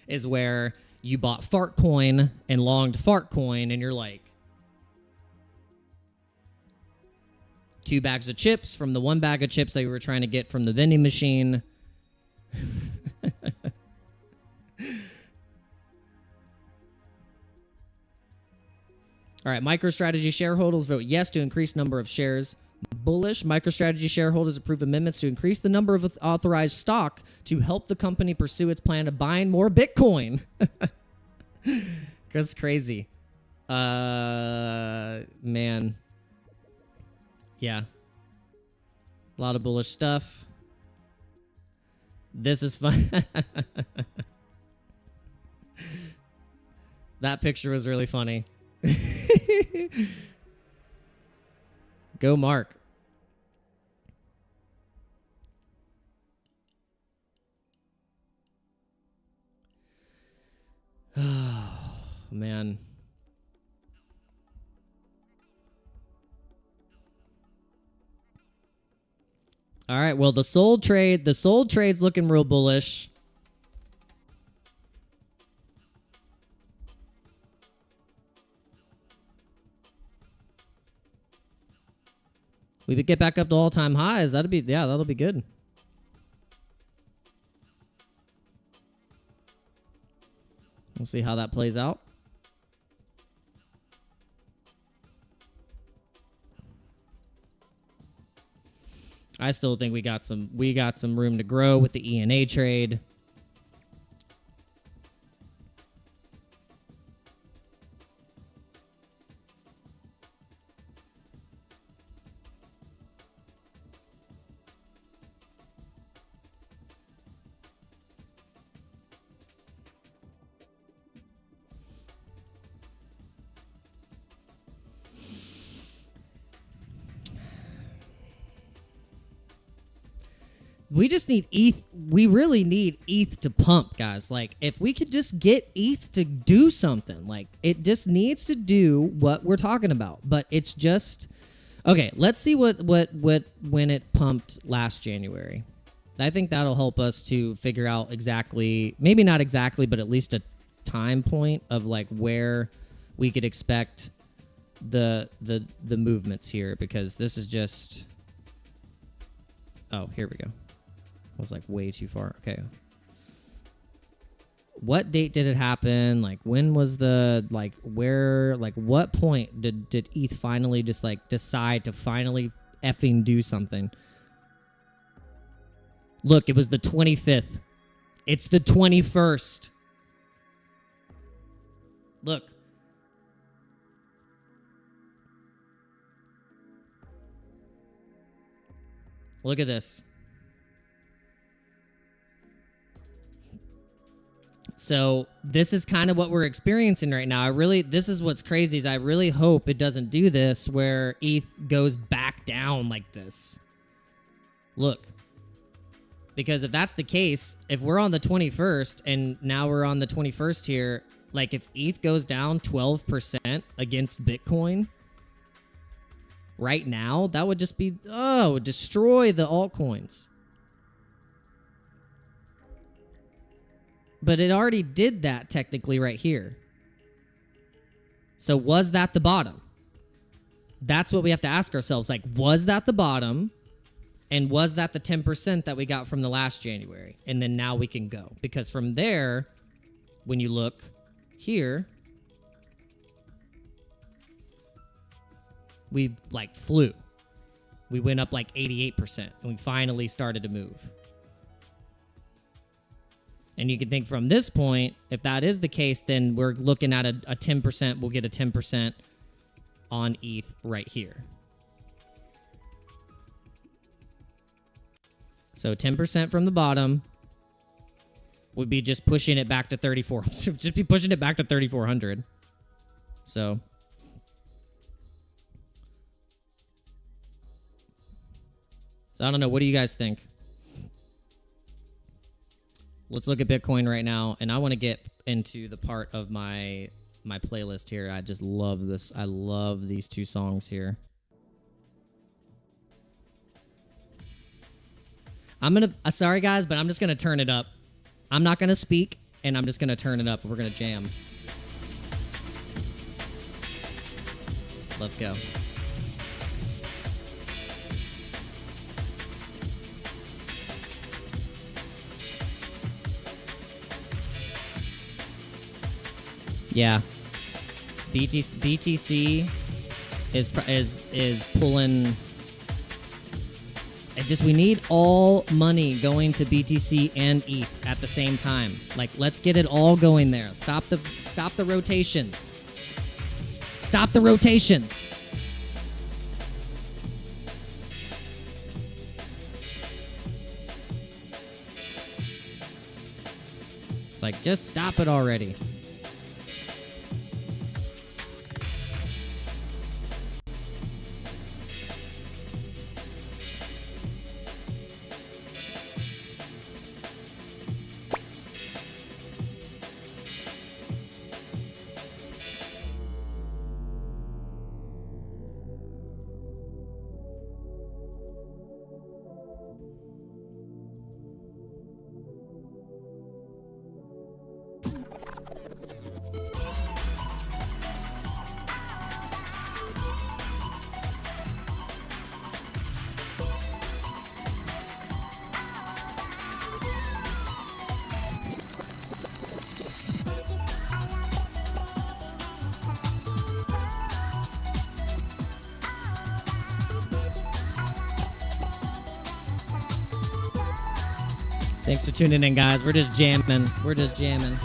is where you bought Fartcoin and longed Fartcoin, and you're like, 2 bags of chips from the 1 bag of chips that you were trying to get from the vending machine. All right, MicroStrategy shareholders vote yes to increase number of shares. Bullish. MicroStrategy shareholders approve amendments to increase the number of authorized stock to help the company pursue its plan of buying more Bitcoin. That's crazy. Man. Yeah. A lot of bullish stuff. This is fun. That picture was really funny. Go Mark. Oh, man. All right, well, the sold trade's looking real bullish. We would get back up to all-time highs. That'll be good. We'll see how that plays out. I still think we got some room to grow with the ENA trade. We just need ETH. We really need ETH to pump, guys. Like, if we could just get ETH to do something, like, it just needs to do what we're talking about. But it's just okay. Let's see what when it pumped last January. I think that'll help us to figure out exactly, maybe not exactly, but at least a time point of like where we could expect the movements here, because this is just. Oh, here we go. Was like way too far. Okay. What date did it happen? Like, when was the, like, where, like, what point did ETH finally just like decide to finally effing do something? Look, it was the 25th. It's the 21st. Look. Look at this. So this is kind of what we're experiencing right now. This is what's crazy is I really hope it doesn't do this where ETH goes back down like this. Look. Because if that's the case, if we're on the 21st and now we're on the 21st here, like if ETH goes down 12% against Bitcoin right now, that would just be, destroy the altcoins. But it already did that technically right here. So was that the bottom? That's what we have to ask ourselves. Like, was that the bottom? And was that the 10% that we got from the last January? And then now we can go. Because from there, when you look here, we like flew. We went up like 88% and we finally started to move. And you can think from this point, if that is the case, then we're looking at a 10%. We'll get a 10% on ETH right here. So 10% from the bottom would be just pushing it back to 34. Just be pushing it back to 3,400. So I don't know. What do you guys think? Let's look at Bitcoin right now, and I want to get into the part of my playlist here. I just love this. I love these two songs here. I'm going to, sorry guys, but I'm just going to turn it up. I'm not going to speak, and I'm just going to turn it up. We're going to jam. Let's go. Yeah. BTC is pulling. We need all money going to BTC and ETH at the same time. Like, let's get it all going there. Stop the rotations. Stop the rotations. It's like, just stop it already. Thanks for tuning in, guys. We're just jamming. We're just jamming.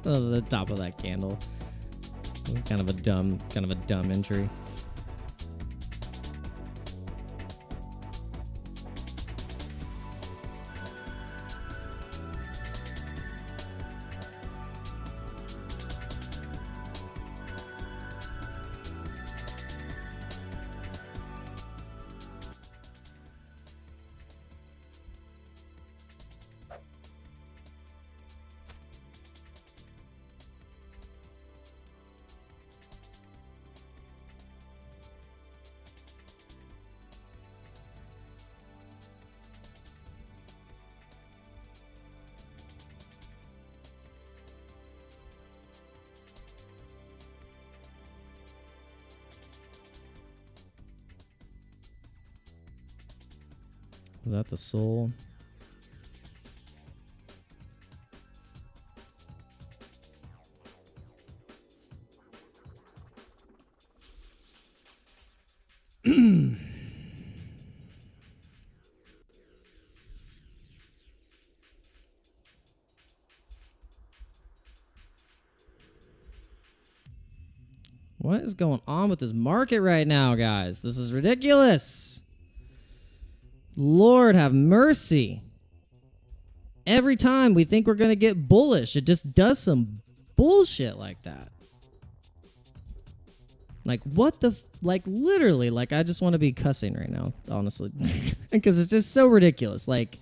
Oh, the top of that candle. Kind of a dumb entry. Is that the soul? What is going on with this market right now, guys? This is ridiculous. Lord have mercy. Every time we think we're going to get bullish, it just does some bullshit like that. Like, what the... like, literally, like, I just want to be cussing right now, honestly. Because it's just so ridiculous. Like,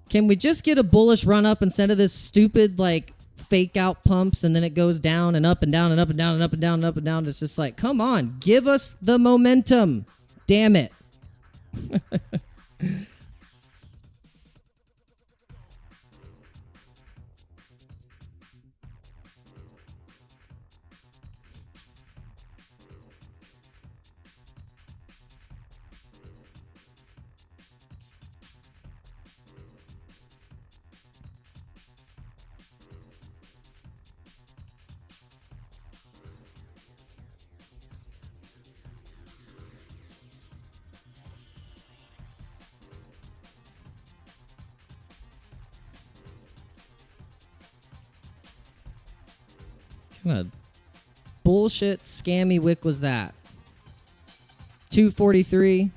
can we just get a bullish run up instead of this stupid, like, fake out pumps and then it goes down and up and down and up and down and up and down and up and down? It's just like, come on, give us the momentum. Damn it. What kind of bullshit scammy wick was that? 243.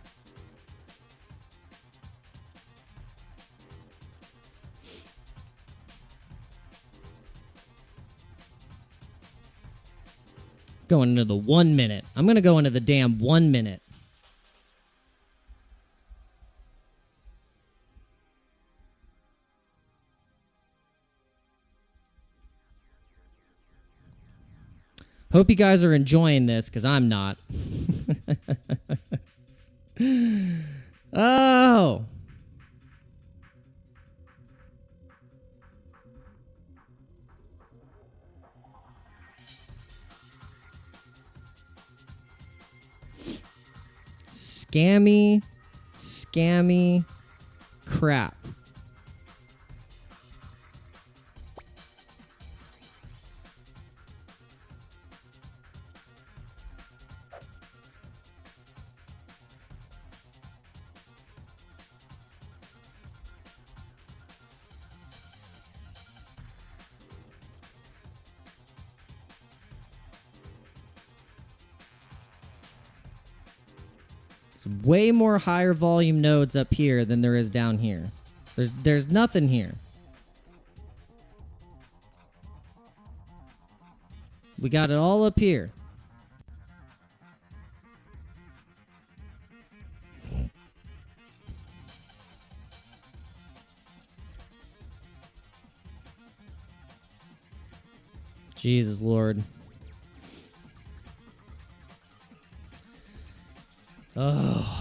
Going into the 1 minute. I'm going to go into the damn 1 minute. Hope you guys are enjoying this, because I'm not. Oh. Scammy crap. There's way more higher volume nodes up here than there is down here. There's nothing here. We got it all up here. Jesus Lord. Oh.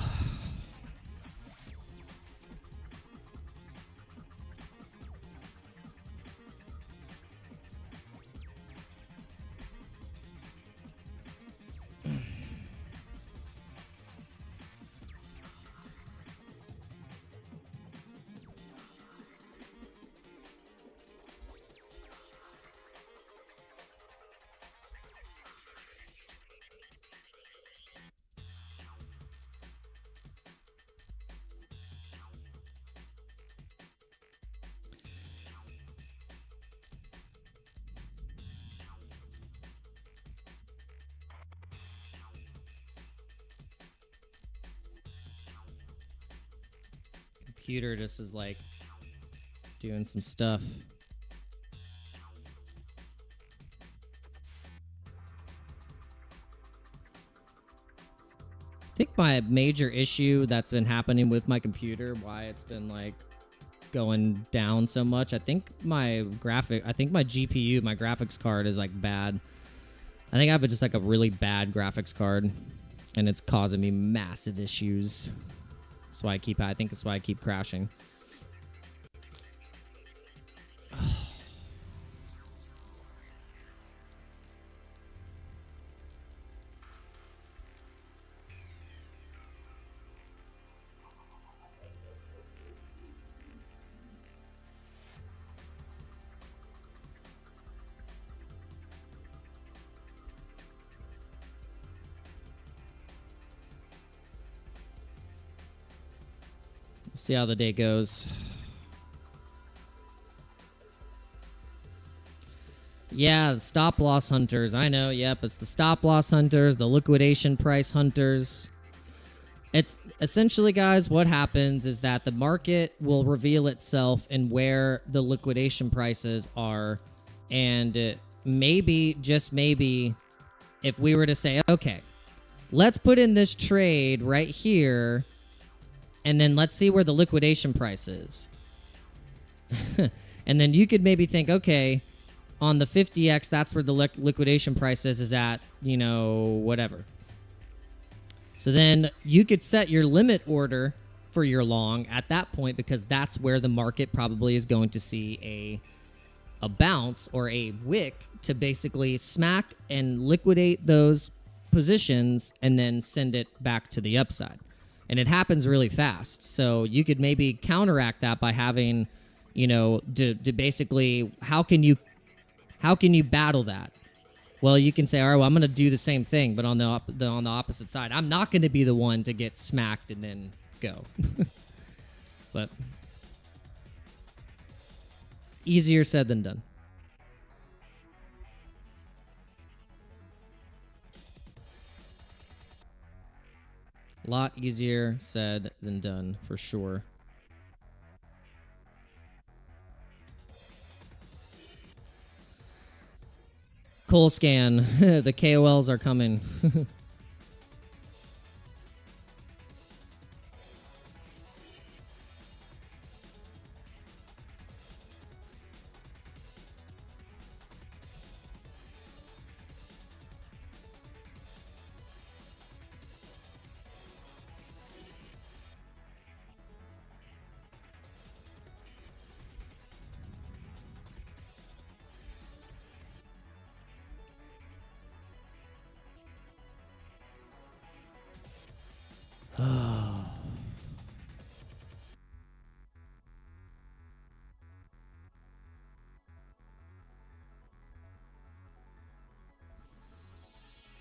Computer just is like doing some stuff. I think my major issue that's been happening with my computer, why it's been like going down so much, I think my GPU, my graphics card is like bad. I think I have just like a really bad graphics card and it's causing me massive issues. That's why I think that's why I keep crashing. See how the day goes. Yeah, the stop loss hunters. I know. Yep, it's the stop loss hunters, the liquidation price hunters. It's essentially, guys, what happens is that the market will reveal itself in where the liquidation prices are. And maybe, just maybe, if we were to say, okay, let's put in this trade right here, and then let's see where the liquidation price is. And then you could maybe think, okay, on the 50x, that's where the liquidation price is at, you know, whatever. So then you could set your limit order for your long at that point, because that's where the market probably is going to see a bounce or a wick to basically smack and liquidate those positions and then send it back to the upside. And it happens really fast. So you could maybe counteract that by having, you know, to basically, how can you battle that? Well, you can say, all right, well, I'm going to do the same thing, but on the opposite side. I'm not going to be the one to get smacked and then go. But easier said than done. A lot easier said than done, for sure. Cole scan. The KOLs are coming.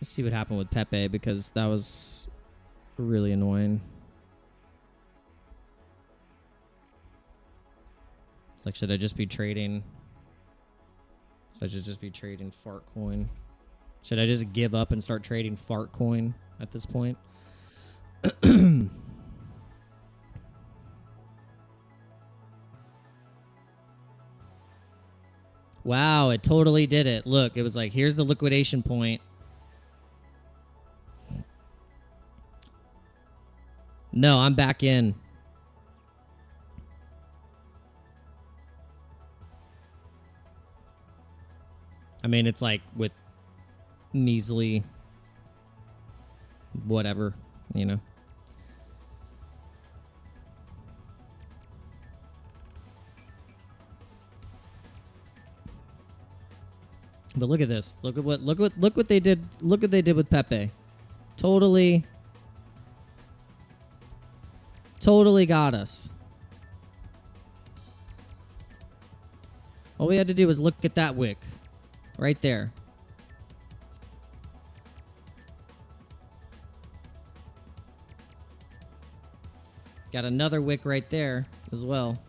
Let's see what happened with Pepe, because that was really annoying. It's like, should I just be trading? So I should just be trading fart coin. Should I just give up and start trading fart coin at this point? Wow, it totally did it. Look, it was like, here's the liquidation point. No, I'm back in. I mean, it's like with measly whatever, you know. But look at this. Look what they did. Look what they did with Pepe. Totally got us. All we had to do was look at that wick right there. Got another wick right there as well.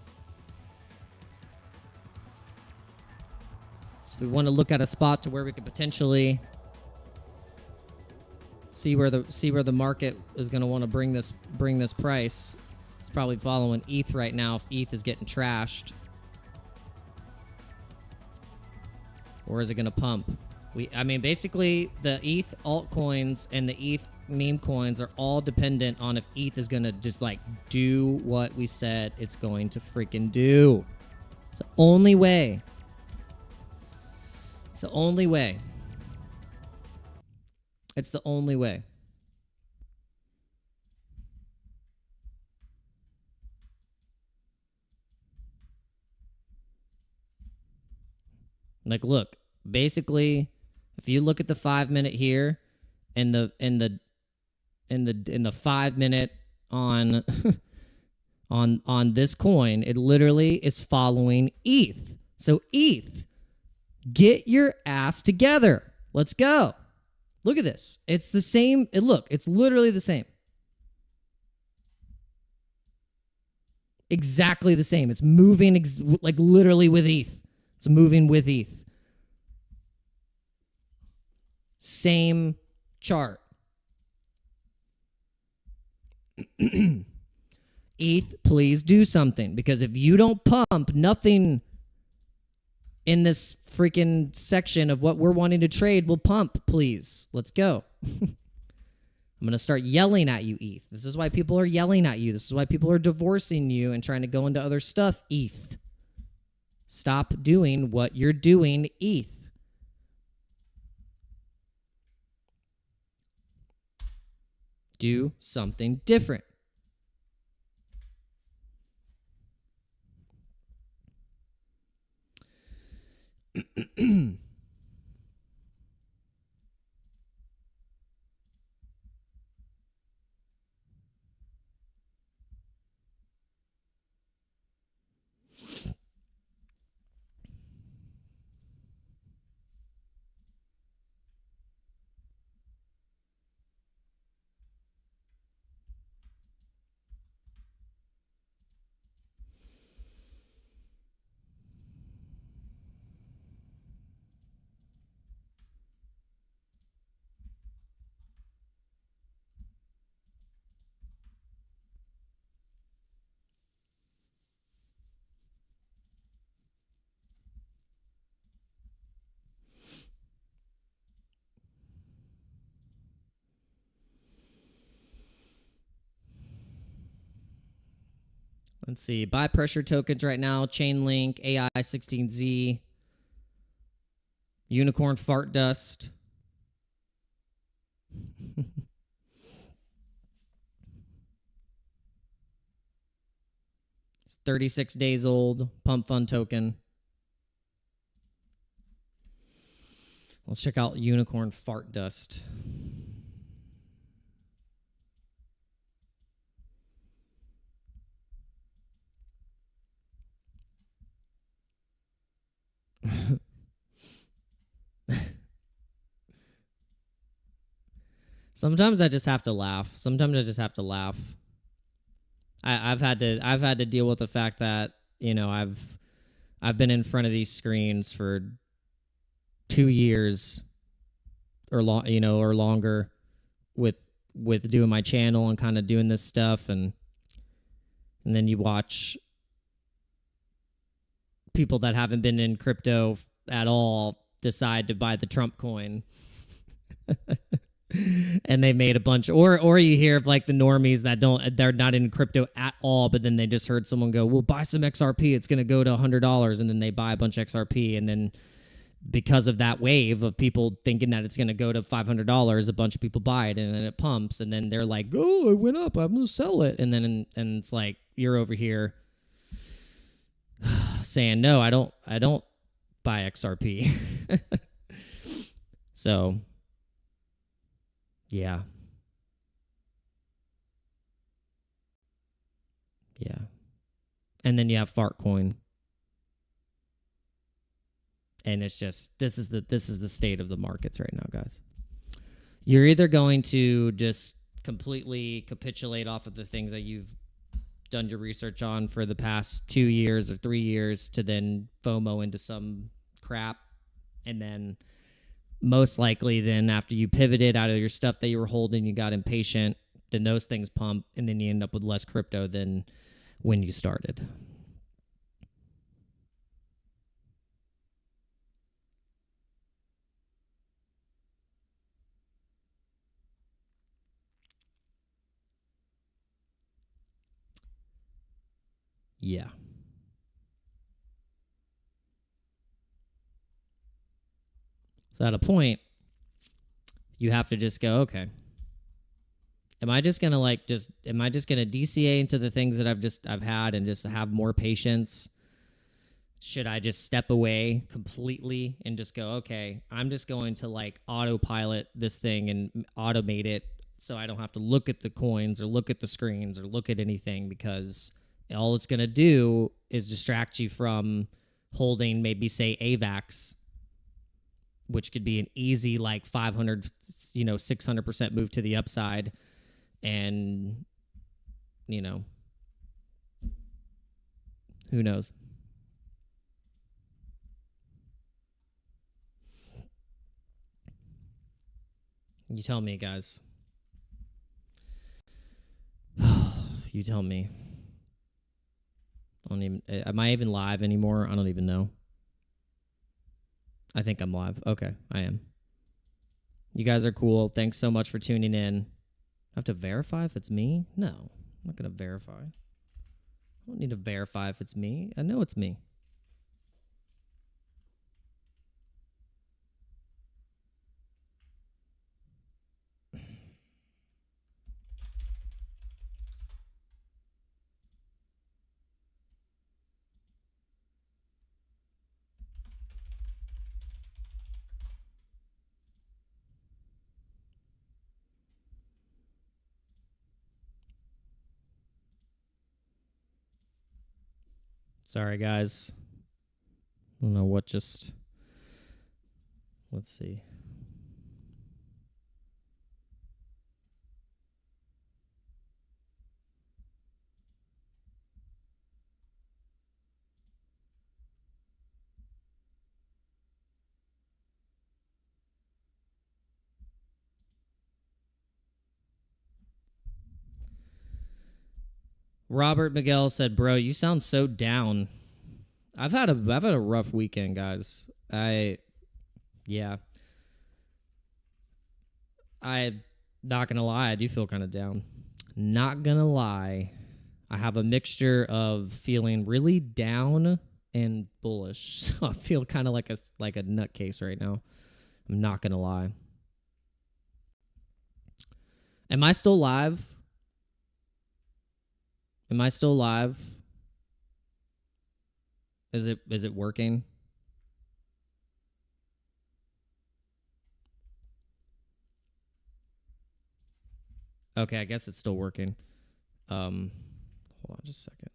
So if we want to look at a spot to where we could potentially see where the market is going to want to bring this price, it's probably following ETH right now if ETH is getting trashed. Or is it going to pump? I mean, basically, the ETH altcoins and the ETH meme coins are all dependent on if ETH is going to just, like, do what we said it's going to freaking do. It's the only way. It's the only way. It's the only way. Like, look, basically, if you look at the 5 minute here and the 5 minute on on this coin, it literally is following ETH. So ETH, get your ass together. Let's go. Look at this. It's the same. Look, it's literally the same. Exactly the same. It's moving like literally with ETH. It's moving with ETH. Same chart. ETH, please do something. Because if you don't pump, nothing in this freaking section of what we're wanting to trade will pump, please. Let's go. I'm going to start yelling at you, ETH. This is why people are yelling at you. This is why people are divorcing you and trying to go into other stuff, ETH. Stop doing what you're doing, ETH. Do something different. Let's see. Buy pressure tokens right now. Chainlink, AI16Z, Unicorn Fart Dust. It's 36 days old. Pump Fund token. Let's check out Unicorn Fart Dust. Sometimes I just have to laugh. I've had to deal with the fact that, you know, I've been in front of these screens for 2 years or longer with doing my channel and kind of doing this stuff, and then you watch people that haven't been in crypto at all decide to buy the Trump coin. And they made a bunch, or you hear of like the normies that they're not in crypto at all, but then they just heard someone go, well, buy some XRP, it's going to go to $100, and then they buy a bunch of XRP, and then because of that wave of people thinking that it's going to go to $500, a bunch of people buy it and then it pumps and then they're like, oh, it went up, I'm going to sell it. And then and it's like you're over here saying, no, I don't buy XRP. So, yeah. Yeah. And then you have Fartcoin. And it's just this is the state of the markets right now, guys. You're either going to just completely capitulate off of the things that you've done your research on for the past 2 years or 3 years to then FOMO into some crap, and then most likely then after you pivoted out of your stuff that you were holding, you got impatient, then those things pump, and then you end up with less crypto than when you started. Yeah. So at a point, you have to just go, okay, am I just going to DCA into the things that I've had and just have more patience? Should I just step away completely and just go, okay, I'm just going to like autopilot this thing and automate it so I don't have to look at the coins or look at the screens or look at anything, because all it's going to do is distract you from holding maybe, say, AVAX, which could be an easy like 500, 600% move to the upside. And, who knows? You tell me, guys. You tell me. Am I even live anymore? I don't even know. I think I'm live. Okay, I am. You guys are cool. Thanks so much for tuning in. I have to verify if it's me? No, I'm not going to verify. I don't need to verify if it's me. I know it's me. Sorry, guys. I don't know what just... Let's see. Robert Miguel said, "Bro, you sound so down." I've had a rough weekend, guys. I'm not gonna lie, I do feel kind of down. Not gonna lie, I have a mixture of feeling really down and bullish. So I feel kind of like a nutcase right now. I'm not gonna lie. Am I still live? Am I still live? Is it working? Okay, I guess it's still working. Hold on just a second.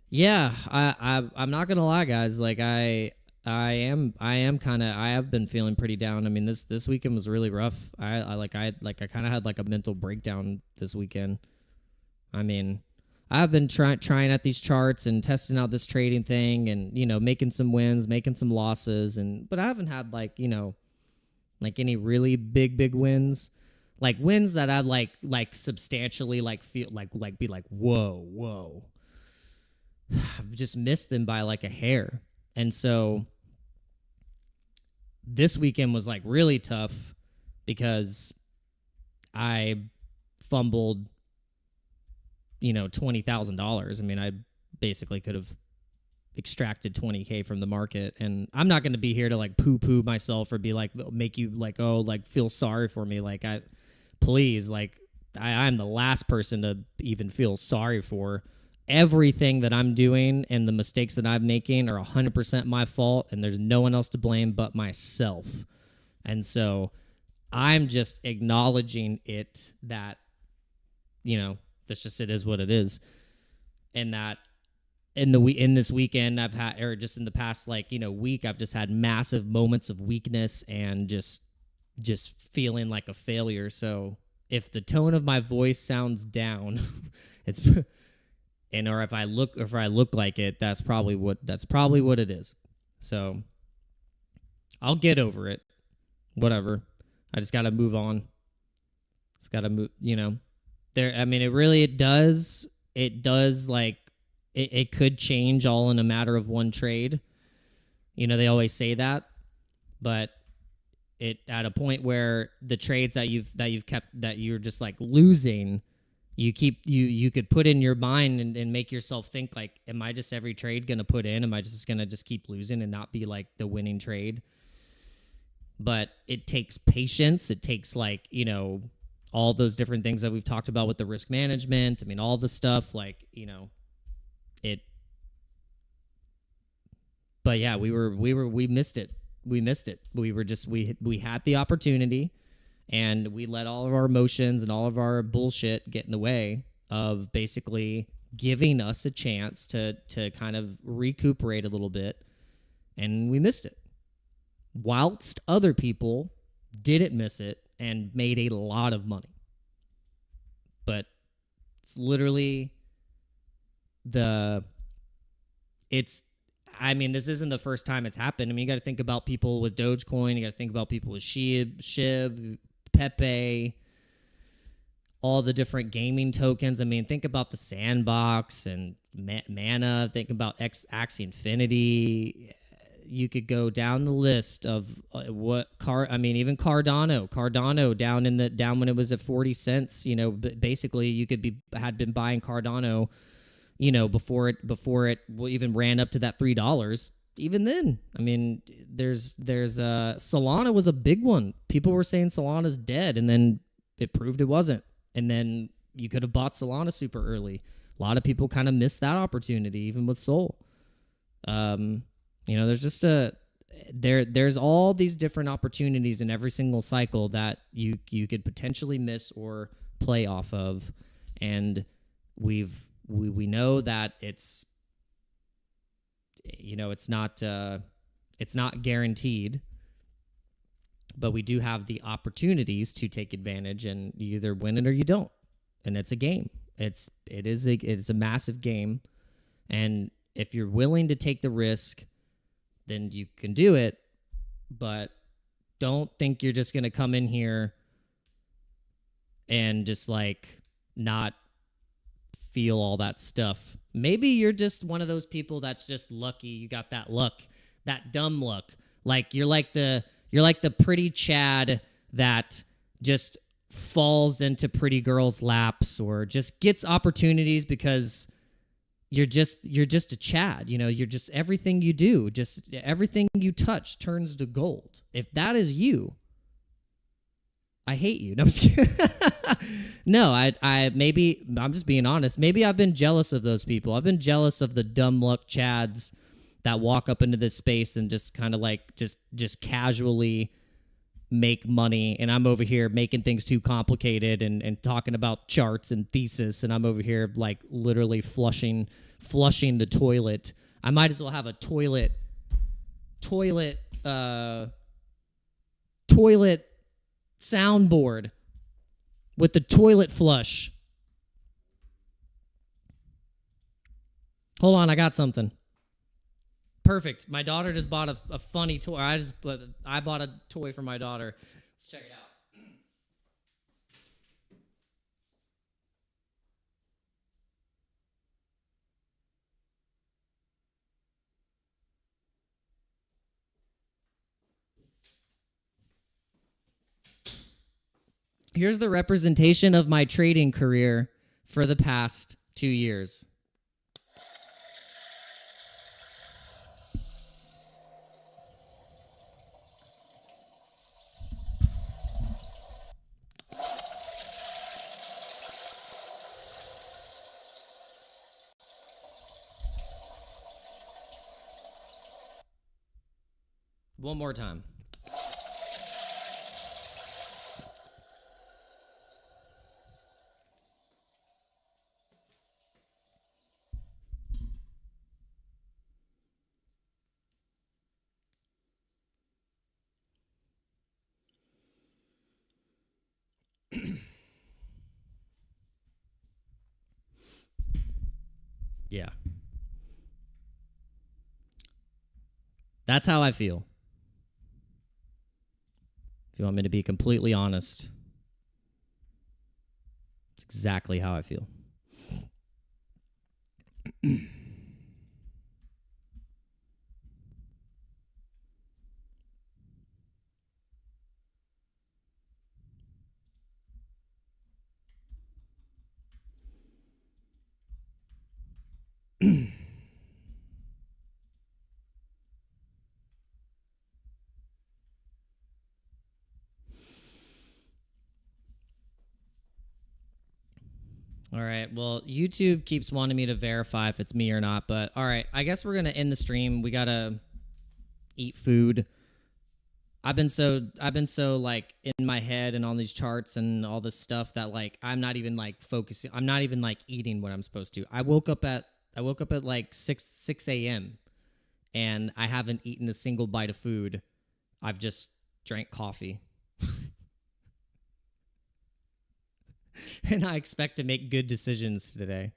Yeah, I'm not gonna lie, guys. Like I have been feeling pretty down. I mean, this weekend was really rough. I kind of had like a mental breakdown this weekend. I mean, I've been trying at these charts and testing out this trading thing, and making some wins, making some losses, but I haven't had like any really big wins, like wins that I'd like substantially feel be like whoa. I've just missed them by like a hair. And so this weekend was like really tough because I fumbled $20,000. I mean, I basically could have extracted 20K from the market. And I'm not going to be here to like poo-poo myself or be like, make you like, oh, like feel sorry for me. Like please, like I'm the last person to even feel sorry for. Everything that I'm doing and the mistakes that I'm making are 100% my fault, and there's no one else to blame but myself. And so I'm just acknowledging it, that, you know, that's just, it is what it is. And that in this weekend I've had, or just in the past, like, you know, week, I've just had massive moments of weakness and just feeling like a failure. So if the tone of my voice sounds down, it's and or if I look like it, that's probably what it is. So I'll get over it. Whatever. I just got to move on. It's got to move, you know. I mean, it does like it could change all in a matter of one trade. You know, they always say that, but it at a point where the trades that you've kept, that you're just like losing, you could put in your mind and make yourself think like, am I just every trade going to put in? Am I just going to just keep losing and not be like the winning trade? But it takes patience. It takes, like, you know, all those different things that we've talked about with the risk management. I mean, all the stuff, like, you know, it. But yeah, we missed it. We missed it. We had the opportunity, and we let all of our emotions and all of our bullshit get in the way of basically giving us a chance to kind of recuperate a little bit, and we missed it. Whilst other people didn't miss it and made a lot of money. But it's literally I mean, this isn't the first time it's happened. I mean, you got to think about people with Dogecoin. You got to think about people with SHIB, Pepe, all the different gaming tokens. I mean, think about the Sandbox and Mana. Think about Axie Infinity. You could go down the list of even Cardano down when it was at 40 cents, you know, basically you had been buying Cardano, you know, before it even ran up to that $3. Even then, I mean, there's Solana was a big one. People were saying Solana's dead, and then it proved it wasn't. And then you could have bought Solana super early. A lot of people kind of missed that opportunity, even with Sol. You know, there's just there's all these different opportunities in every single cycle that you could potentially miss or play off of, and we know that it's, you know, it's not guaranteed, but we do have the opportunities to take advantage, and you either win it or you don't, and it's a game. It is a massive game, and if you're willing to take the risk, then you can do it, but don't think you're just going to come in here and just like not feel all that stuff. Maybe you're just one of those people that's just lucky. You got that luck, that dumb luck. Like you're like the pretty Chad that just falls into pretty girls' laps or just gets opportunities because you're just a Chad, you know, you're just, everything you do, just everything you touch turns to gold. If that is you, I hate you. No, I'm just kidding. No, maybe I'm just being honest. Maybe I've been jealous of those people. I've been jealous of the dumb luck Chads that walk up into this space and just kind of like just casually make money, and I'm over here making things too complicated and talking about charts and thesis, and I'm over here like literally flushing the toilet. I might as well have a toilet soundboard with the toilet flush. Hold on, I got something. Perfect. My daughter just bought a funny toy. I bought a toy for my daughter. Let's check it out. Here's the representation of my trading career for the past 2 years. One more time. Yeah. That's how I feel. If you want me to be completely honest, it's exactly how I feel. All right. Well, YouTube keeps wanting me to verify if it's me or not, but all right. I guess we're going to end the stream. We got to eat food. I've been so like in my head and on these charts and all this stuff that like I'm not even like focusing. I'm not even like eating what I'm supposed to. I woke up at like 6 a.m. and I haven't eaten a single bite of food. I've just drank coffee. And I expect to make good decisions today.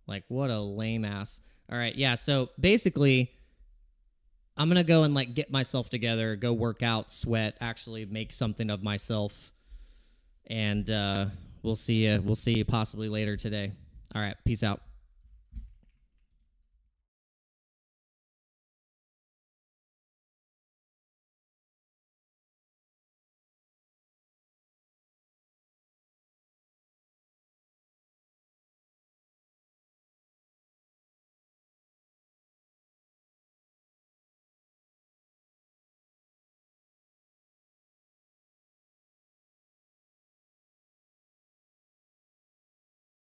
Like, what a lame ass. All right, yeah, so basically, I'm going to go and, like, get myself together, go work out, sweat, actually make something of myself. And we'll see you possibly later today. All right, peace out.